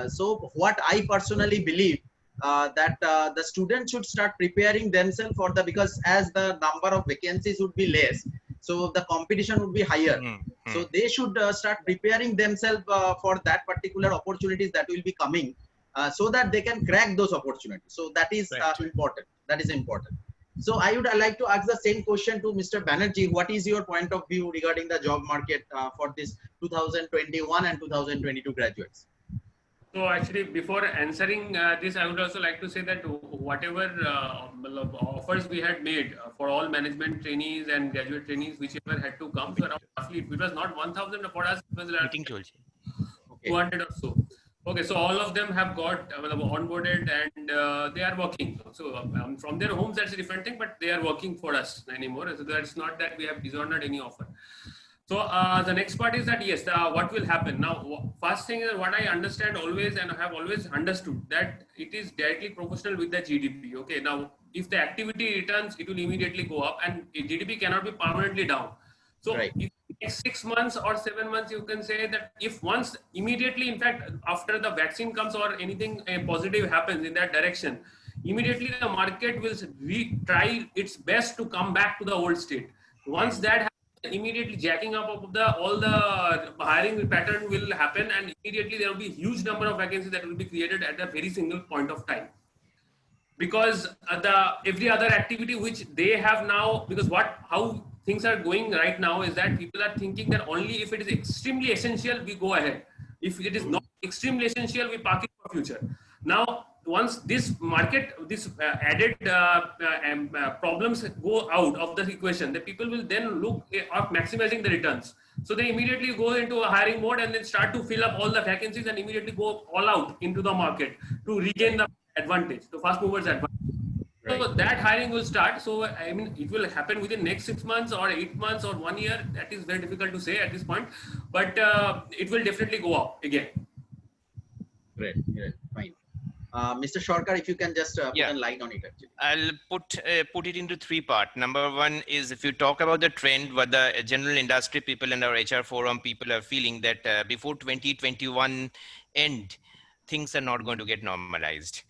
So what I personally believe, that the students should start preparing themselves for because as the number of vacancies would be less, so the competition would be higher. So they should start preparing themselves for that particular opportunities that will be coming, so that they can crack those opportunities. So that is important. That is important. So I would like to ask the same question to Mr. Banerjee. What is your point of view regarding the job market for this 2021 and 2022 graduates? So actually, before answering this, I would also like to say that whatever offers we had made for all management trainees and graduate trainees, whichever had to come, so around roughly, it was not 1,000 for us, it was around 200 or so. Okay, so all of them have got onboarded and they are working. So from their homes, that's a different thing, but they are working for us anymore. So that's not that we have dishonored any offer. So the next part is that, yes, what will happen? Now, first thing is what I understand always and have always understood, that it is directly proportional with the GDP. Okay, now if the activity returns, it will immediately go up, and GDP cannot be permanently down. So if next 6 months or 7 months, you can say that if once immediately, in fact, after the vaccine comes or anything positive happens in that direction, immediately the market will try its best to come back to the old state. Once that happens, immediately jacking up of all the hiring pattern will happen, and immediately there will be a huge number of vacancies that will be created at a very single point of time. Because every other activity which they have now, because how things are going right now is that people are thinking that only if it is extremely essential, we go ahead. If it is not extremely essential, we park it for future. Now, once this market, this added problems go out of the equation, the people will then look at maximizing the returns. So they immediately go into a hiring mode and then start to fill up all the vacancies and immediately go all out into the market to regain the advantage, the fast movers advantage. Right. So that hiring will start. So I mean, it will happen within next 6 months or 8 months or 1 year. That is very difficult to say at this point, but it will definitely go up again. Great, fine. Mr. Shorkar, if you can just put Yeah. a light on it actually. I'll put it into three parts. Number one is, if you talk about the trend, what the general industry people and our HR forum people are feeling, that before 2021 end, things are not going to get normalized.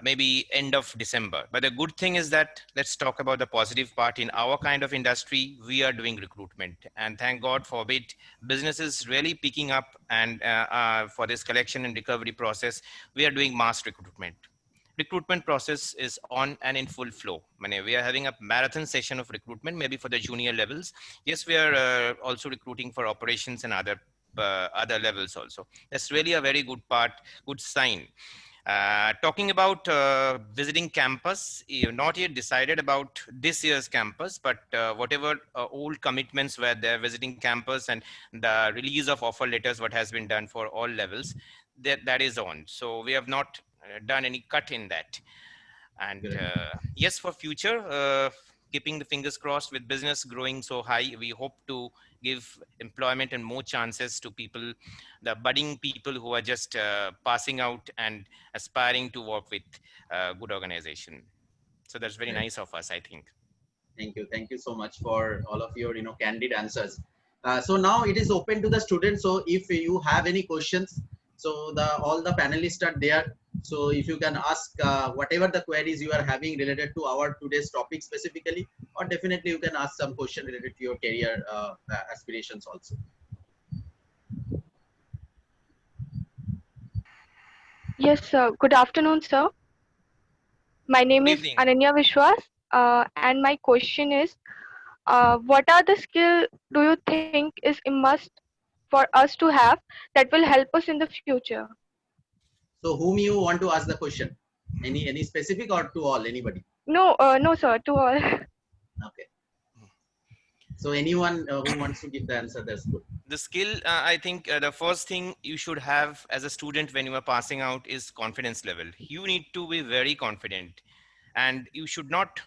Maybe end of December. But the good thing is that, let's talk about the positive part. In our kind of industry, we are doing recruitment, and thank God for it, business is really picking up. And for this collection and recovery process, we are doing mass recruitment process is on and in full flow. We are having a marathon session of recruitment, maybe for the junior levels. Yes, we are also recruiting for operations and other levels also. That's really a very good part, good sign. Talking about visiting campus, you've not yet decided about this year's campus, but whatever old commitments were there, visiting campus and the release of offer letters, what has been done for all levels, that is on. So we have not done any cut in that. And yes, for future, keeping the fingers crossed, with business growing so high, we hope to give employment and more chances to people, the budding people who are just passing out and aspiring to work with good organization. So that's very nice of us, I think. Thank you so much for all of your candid answers. So now it is open to the students. So if you have any questions, so all the panelists are there. So if you can ask whatever the queries you are having related to our today's topic specifically, or definitely you can ask some question related to your career aspirations also. Yes, sir. Good afternoon, sir. My name Good is evening. Ananya Vishwas, and my question is, what are the skills do you think is a must for us to have that will help us in the future? So whom you want to ask the question? Any specific or to all, anybody? No, no, sir. To all. Okay. So anyone who wants to give the answer, that's good. The skill, I think the first thing you should have as a student when you are passing out is confidence level. You need to be very confident, and you should not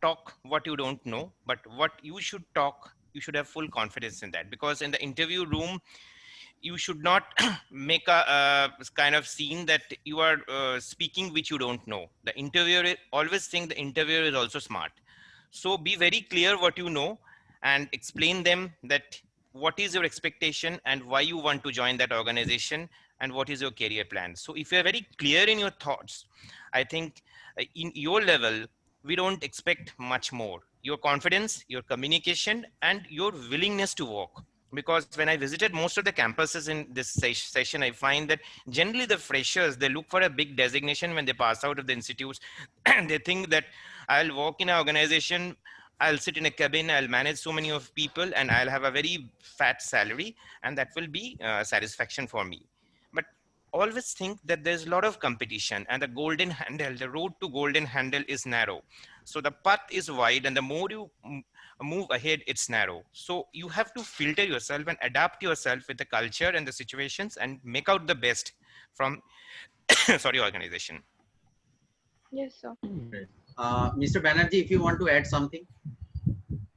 talk what you don't know, but what you should talk, you should have full confidence in that. Because in the interview room, you should not make a kind of scene that you are speaking which you don't know. The interviewer always think the interviewer is also smart. So be very clear what you know, and explain them that what is your expectation and why you want to join that organization, and what is your career plan. So if you're very clear in your thoughts, I think in your level, we don't expect much more. Your confidence, your communication, and your willingness to work. Because when I visited most of the campuses in this session, I find that generally the freshers, they look for a big designation when they pass out of the institutes. And they think that I'll work in an organization, I'll sit in a cabin, I'll manage so many of people, and I'll have a very fat salary, and that will be satisfaction for me. But always think that there's a lot of competition, and the road to golden handle is narrow. So the path is wide, and the more you move ahead, it's narrow. So you have to filter yourself and adapt yourself with the culture and the situations, and make out the best from organization. Yes, sir. Mr. Banerjee, if you want to add something.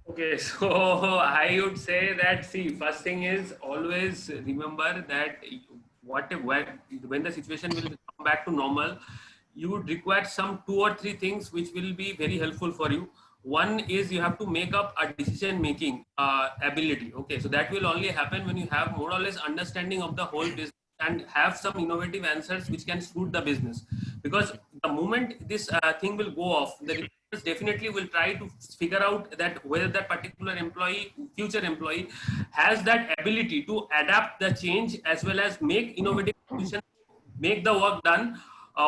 Okay, so I would say that, see, first thing is always remember that when the situation will come back to normal, you would require some 2 or 3 things which will be very helpful for you. One is you have to make up a decision making ability. Okay, so that will only happen when you have more or less understanding of the whole business and have some innovative answers which can suit the business. Because the moment this thing will go off, the recruiters definitely will try to figure out that whether that particular future employee, has that ability to adapt the change as well as make innovative solutions, make the work done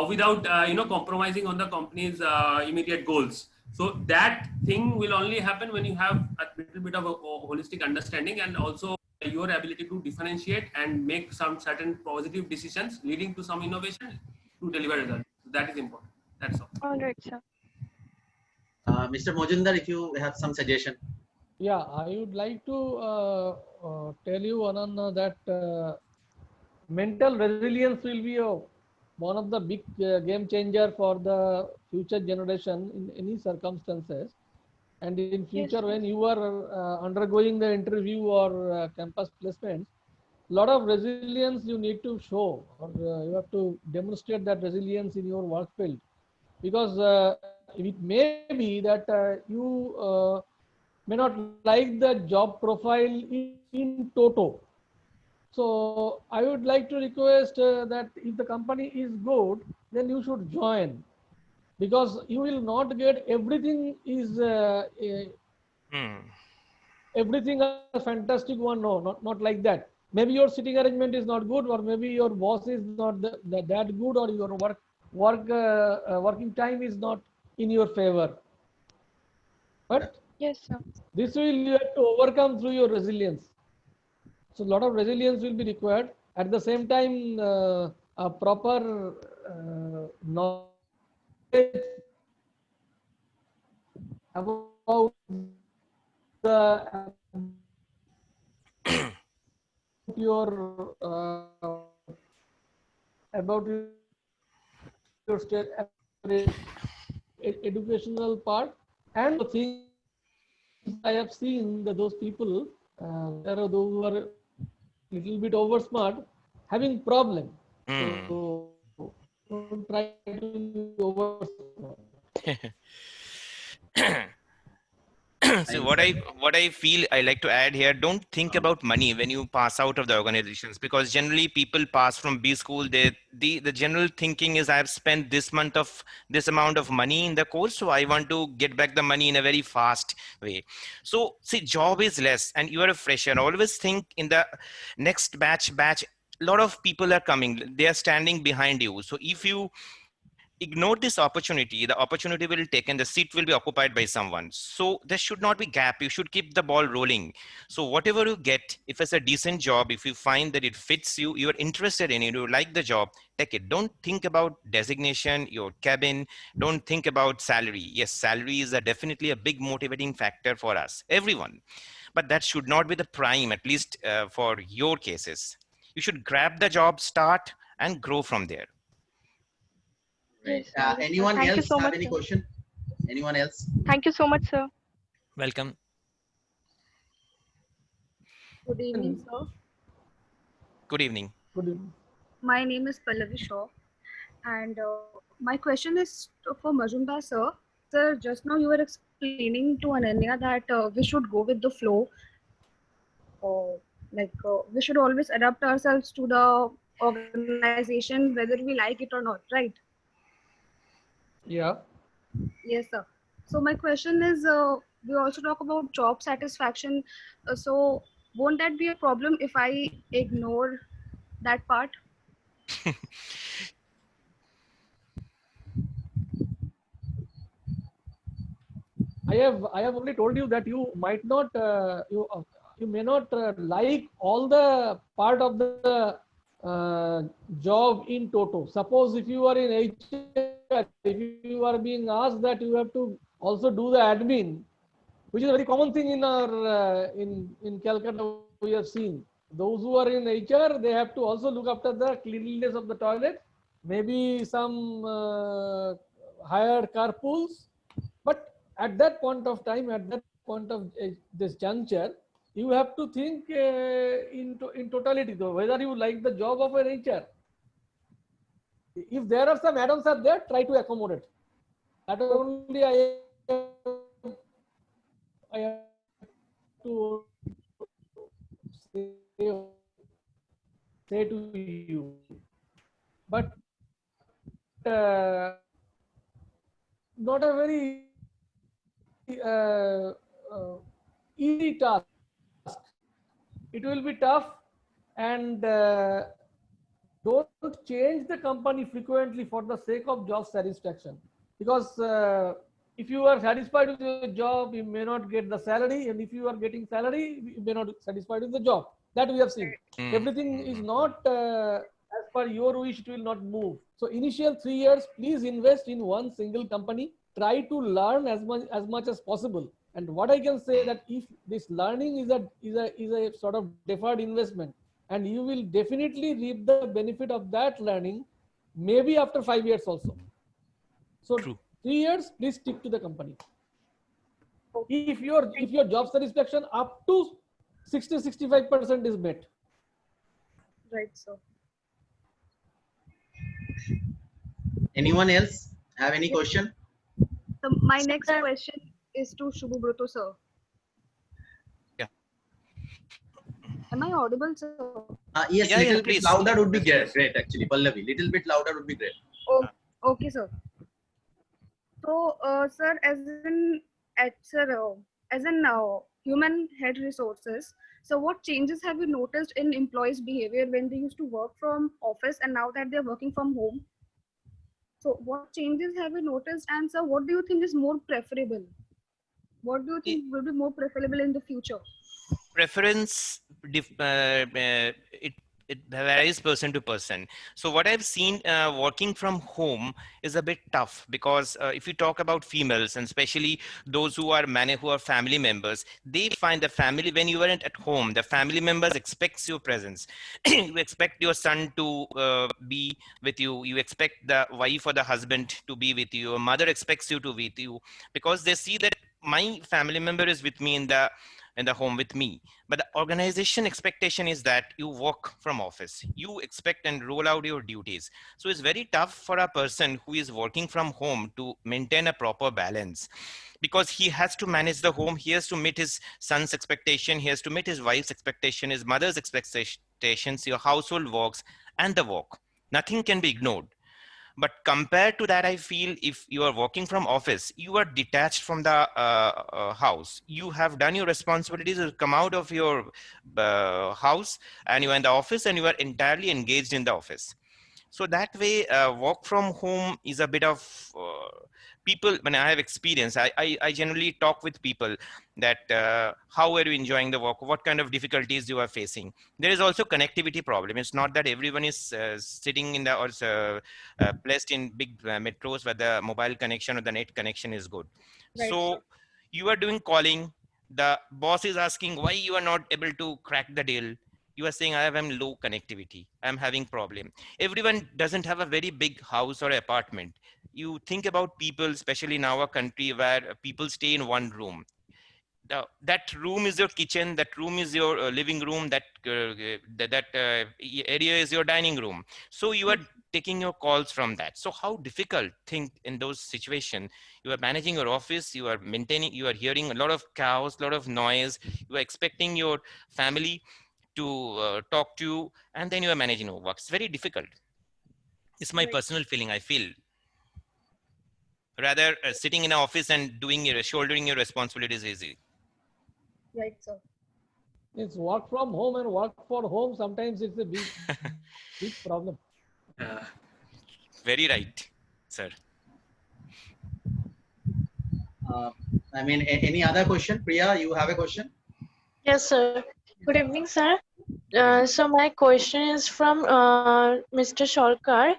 without compromising on the company's immediate goals. So that thing will only happen when you have a little bit of a holistic understanding, and also your ability to differentiate and make some certain positive decisions leading to some innovation to deliver results. That is important. That's all. All right, sir. Mr. Mojumdar, if you have some suggestion. Yeah, I would like to tell you, Anand, that mental resilience will be one of the big game changer for the future generation in any circumstances. And in future, Yes. when you are undergoing the interview or campus placements, lot of resilience you need to show, or you have to demonstrate that resilience in your work field, because it may be that you may not like the job profile in toto. So I would like to request that if the company is good, then you should join, because you will not get everything is Hmm. everything a fantastic one. No, not like that. Maybe your sitting arrangement is not good, or maybe your boss is not that good, or your working time is not in your favor. But Yes, sir. this will you have to overcome through your resilience. So a lot of resilience will be required. At the same time, a proper knowledge about the your about your state educational part, and the things I have seen that those people, there are those who are little bit over smart, having problem. Hmm. So don't try to be over smart. So Thanks. what I feel I like to add here, don't think Um, about money when you pass out of the organizations, because generally people pass from B school. The general thinking is, I have spent this amount of money in the course, so I want to get back the money in a very fast way. So see, job is less and you are a fresher. Always think in the next batch. A lot of people are coming, they are standing behind you. So if you ignore this opportunity, the opportunity will take and the seat will be occupied by someone. So there should not be gap. You should keep the ball rolling. So whatever you get, if it's a decent job, if you find that it fits you, you're interested in it, you like the job, take it. Don't think about designation, your cabin. Don't think about salary. Yes, salary is definitely a big motivating factor for us, everyone. But that should not be the prime, at least for your cases. You should grab the job, start, and grow from there. right. Yes, sir. Yes, sir. Anyone Thank you else so have much, any sir. question? Anyone else? Thank you so much, sir. Welcome. Good evening, sir. Good evening. Good. My name is Pallavi Shaw, and my question is for Majumdar, sir. Sir, just now you were explaining to Ananya that we should go with the flow. We should always adapt ourselves to the organization, whether we like it or not, right? Yeah. Yes, sir. So my question is, we also talk about job satisfaction. So won't that be a problem if I ignore that part? I have already told you that you might not you may not like all the part of the job in toto. Suppose if you are in HR, if you are being asked that you have to also do the admin, which is a very common thing in our in Calcutta. We have seen those who are in HR, they have to also look after the cleanliness of the toilet, maybe some higher carpools. But at that point of time, at that point of this juncture, you have to think in totality, though, whether you like the job of an HR. If there are some add-ons are there, try to accommodate. That only I have to say to you. But not a very easy task. It will be tough, and don't change the company frequently for the sake of job satisfaction. Because if you are satisfied with your job, you may not get the salary, and if you are getting salary, you may not be satisfied with the job. That we have seen. Everything is not as per your wish, it will not move. So initial 3 years, please invest in one single company. Try to learn as much as possible. And what I can say that if this learning is a sort of deferred investment, and you will definitely reap the benefit of that learning, maybe after 5 years also. So True. 3 years, please stick to the company. If your job satisfaction up to 60-65% is met, Right, sir. Anyone else have any question? So my next Sir, question is to Shubhubruto sir. Yeah. Am I audible, sir? Yes, Yeah, little bit please. louder would be Yes, great, yes. great actually, Pallavi. Little bit louder would be great. Oh, okay, sir. So, sir, as in human head resources, so what changes have you noticed in employees' behavior when they used to work from office and now that they're working from home? So, what changes have you noticed, and sir, what do you think is more preferable? What do you think will be more preferable in the future? Preference it it varies person to person. So what I've seen working from home is a bit tough because if you talk about females and especially those who are who are family members, they find the family when you aren't at home, the family members expects your presence. You expect your son to be with you, you expect the wife or the husband to be with you, your mother expects you to be with you, because they see that my family member is with me in the home with me. But the organization expectation is that you work from office, you expect and roll out your duties. So it's very tough for a person who is working from home to maintain a proper balance, because he has to manage the home, he has to meet his son's expectation, he has to meet his wife's expectation, his mother's expectations, your household works, and the work. Nothing can be ignored. But compared to that, I feel if you are working from office, you are detached from the house, you have done your responsibilities, you come out of your house and you are in the office and you are entirely engaged in the office. So that way work from home is a bit of people. When I have experience, I generally talk with people that how are you enjoying the work, what kind of difficulties you are facing. There is also connectivity problem. It's not that everyone is sitting in the or placed in big metros where the mobile connection or the net connection is good. Right, sir. So you are doing calling, the boss is asking why you are not able to crack the deal, you are saying I have low connectivity, I'm having problem. Everyone doesn't have a very big house or apartment. You think about people, especially in our country where people stay in one room. That room is your kitchen, that room is your living room, that area is your dining room. So you are taking your calls from that. So how difficult think in those situations, you are managing your office, you are maintaining, you are hearing a lot of chaos, a lot of noise, you are expecting your family to talk to you, and then you are managing your work. It's very difficult. It's my Right, personal feeling, I feel. Rather sitting in an office and doing your shouldering your responsibilities is easy. right, sir. It's work from home and work for home. Sometimes it's a big problem. Very right, sir. Uh, I mean, any other question? Priya, you have a question? Yes, sir. Good evening, sir. Good So my question is from Mr. Sharkar.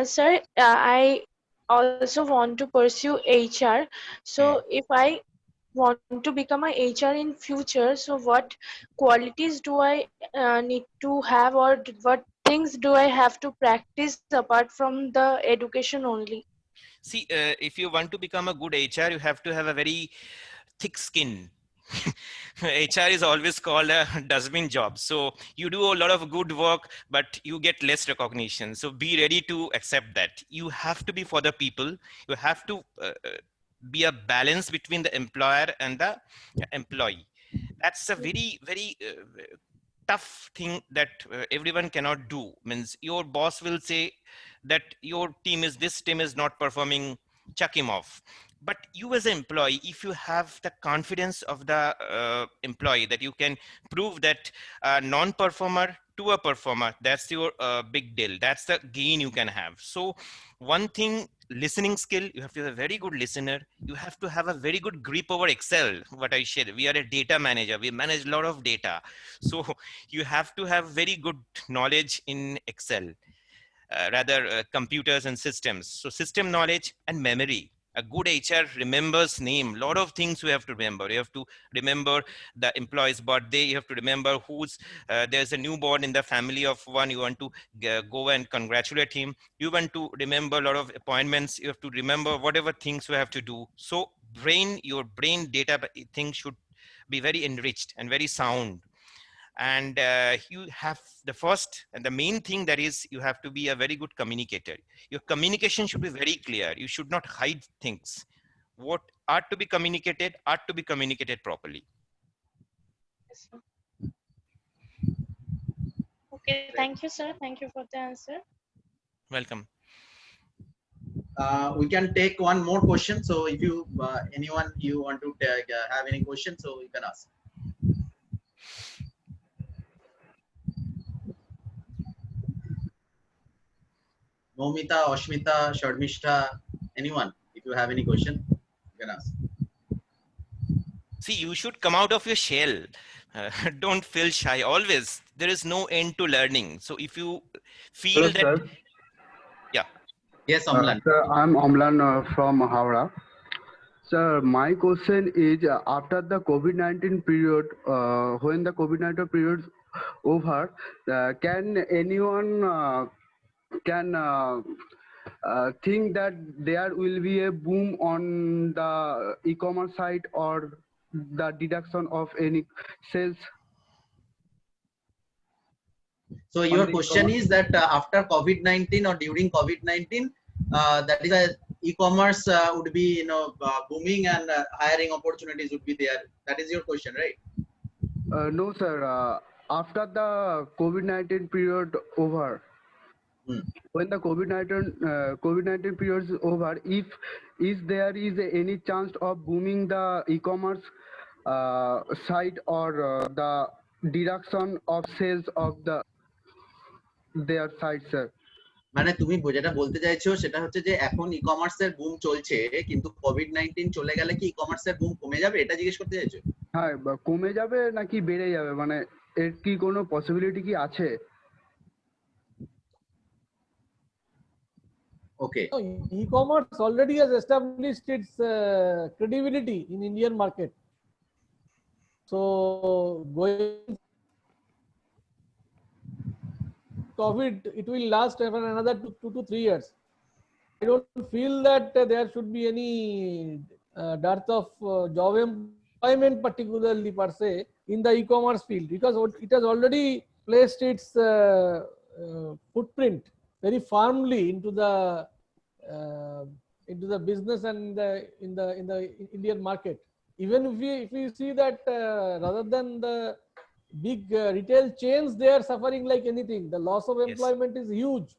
Sir, I also want to pursue HR. evening. So if I want to become a HR in future, so what qualities do I need to have, or what things do I have to practice apart from the education only? See, if you want to become a good HR, you have to have a very thick skin. HR is always called a dustbin job. So you do a lot of good work, but you get less recognition. So be ready to accept that. You have to be for the people. You have to be a balance between the employer and the employee. That's a very, very tough thing that everyone cannot do. Means your boss will say that your team is, this team is not performing, chuck him off. But you as an employee, if you have the confidence of the employee that you can prove that non-performer to a performer, that's your big deal, that's the gain you can have. So one thing, listening skill, you have to be a very good listener, you have to have a very good grip over Excel. What I shared, we are a data manager, we manage a lot of data. So you have to have very good knowledge in Excel, rather computers and systems. So system knowledge and memory. A good HR remembers name, lot of things you have to remember. You have to remember the employee's birthday. You have to remember who's, there's a newborn in the family of one. You want to go and congratulate him. You want to remember a lot of appointments. You have to remember whatever things you have to do. So your brain data thing should be very enriched and very sound. And you have the first and the main thing, that is you have to be a very good communicator. Your communication should be very clear. You should not hide things. What are to be communicated properly. Yes, sir. Okay, thank you, sir. Thank you for the answer. Welcome. We can take one more question. So if you anyone you want to have any question, so you can ask. Momita, Ashmita, Sharmishta, anyone, if you have any question, you can ask. See, you should come out of your shell. Don't feel shy. Always, there is no end to learning. So if you feel Hello, that, sir. yeah. Yes, Amlan. Sir, I'm Amlan from Howrah. Sir, my question is after the COVID-19 period, when the COVID-19 period over, can anyone think that there will be a boom on the e-commerce side or the deduction of any sales? So your the question e-commerce? is that after COVID-19 or during COVID-19, that is a e-commerce would be booming and hiring opportunities would be there. That is your question, right? No, sir. After the COVID-19 period over, when the COVID-19 period is over, if there is any chance of booming the e-commerce side or the deduction of sales of their side, sir. মানে তুমি যেটা বলতে চাইছো সেটা হচ্ছে যে এখন ই কমার্সের বুম চলছে, কিন্তু কোভিড-19 চলে গেলে কি ই কমার্সের বুম কমে যাবে, এটা জিজ্ঞেস করতে চাইছো? হ্যাঁ, কমে যাবে নাকি বেড়ে যাবে, মানে এর কি কোনো পসিবিলিটি কি আছে? Okay. E-commerce already has established its credibility in Indian market. So going COVID, it will last for another 2 to 3 years. I don't feel that there should be any dearth of job employment, particularly per se, in the e-commerce field, because it has already placed its footprint very firmly into the business and in the Indian market. Even if we see that rather than the big retail chains, they are suffering like anything. The loss of employment is huge.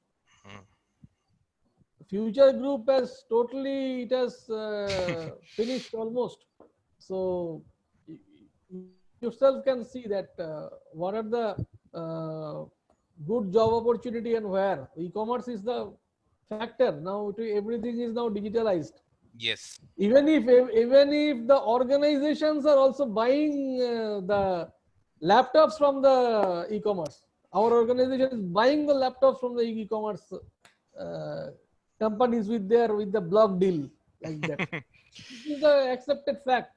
Future Group has totally, it has finished almost. So yourself can see that what are the good job opportunity and where. E-commerce is the factor. Now everything is now digitalized. Yes. Even if the organizations are also buying the laptops from the e-commerce, our organization is buying the laptops from the e-commerce companies with the block deal like that. This is the accepted fact.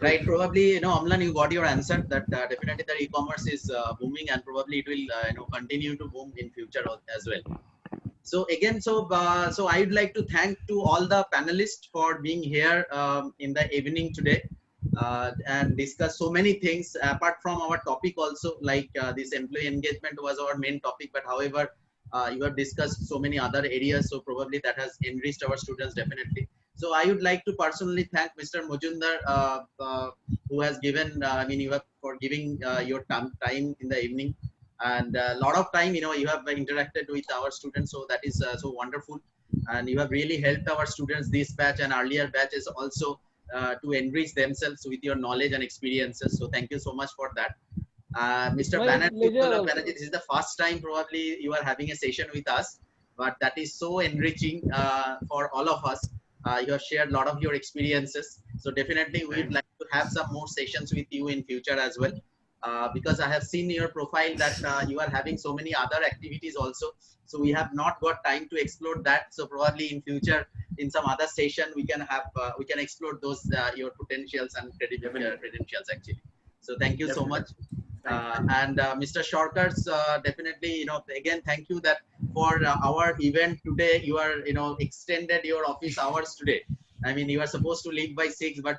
Right, probably, Amlan, you got your answer that definitely the e-commerce is booming and probably it will continue to boom in future as well. So again, so I would like to thank to all the panelists for being here in the evening today and discuss so many things apart from our topic also, like this employee engagement was our main topic, but however you have discussed so many other areas, so probably that has enriched our students definitely. So I would like to personally thank Mr. Majumdar who has given you have for giving your time in the evening, and a lot of time you have interacted with our students, so that is so wonderful, and you have really helped our students, this batch and earlier batches also, to enrich themselves with your knowledge and experiences. So thank you so much for that. Mr. Banerjee, this is the first time probably you are having a session with us, but that is so enriching for all of us. You have shared a lot of your experiences, so definitely we would like to have some more sessions with you in future as well, because I have seen your profile that you are having so many other activities also, so we have not got time to explore that. So probably in future in some other session we can have we can explore those your potentials and credentials actually. So thank you so much. And Mr. Shorkars, definitely, again, thank you that for our event today, you are, extended your office hours today. I mean, you are supposed to leave by 6, but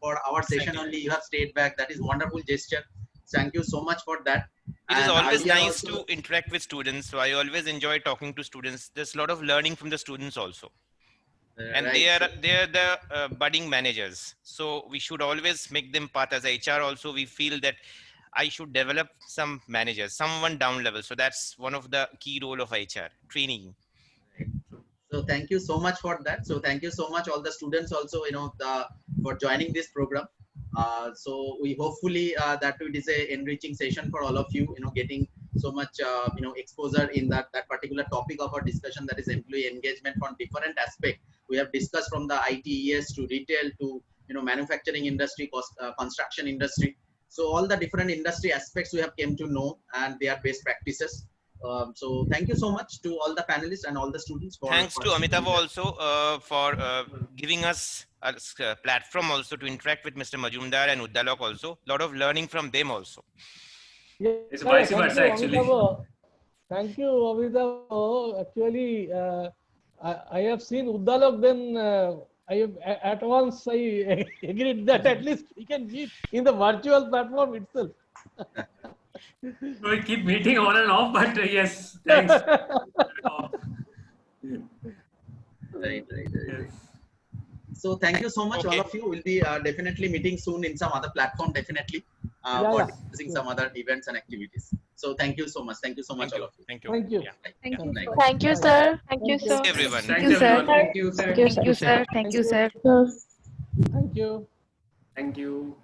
for our session Exactly. only, you have stayed back. That is wonderful gesture. Thank you so much for that. It is And always we are nice also- to interact with students. So I always enjoy talking to students. There's a lot of learning from the students also. And right. they are the budding managers. So we should always make them part. As HR also, we feel that I should develop some managers, someone down level. So that's one of the key role of HR training. So thank you so much for that. So thank you so much all the students also, for joining this program. So we hopefully that it is a enriching session for all of you, getting so much, exposure in that particular topic of our discussion, that is employee engagement from different aspects. We have discussed from the ITES to retail to, manufacturing industry, construction industry. So all the different industry aspects we have came to know, and their best practices. So thank you so much to all the panelists and all the students for Thanks to participating. Amitabh also for giving us a platform also to interact with Mr. Majumdar and Uddalok also. A lot of learning from them also. It's vice thank versa, you, actually. Amitabh. Thank you, Amitabh. Actually, I have seen Uddalok, then at once I agreed that at least we can meet in the virtual platform itself. We keep meeting on and off, but yes, thanks. Right. Yes. So thank you so much, Okay. all of you. We'll be definitely meeting soon in some other platform, definitely, for discussing some other events and activities. So thank you so much. Thank you so much, Thank all you. of you. Thank you. Thank you. Yeah. Thank you. Right. Thank you, sir. Thank you, sir. Everyone. Thanks, you, sir. everyone. Thank you, sir. Thank you, sir. Thank you, sir. Thank you. Thank you.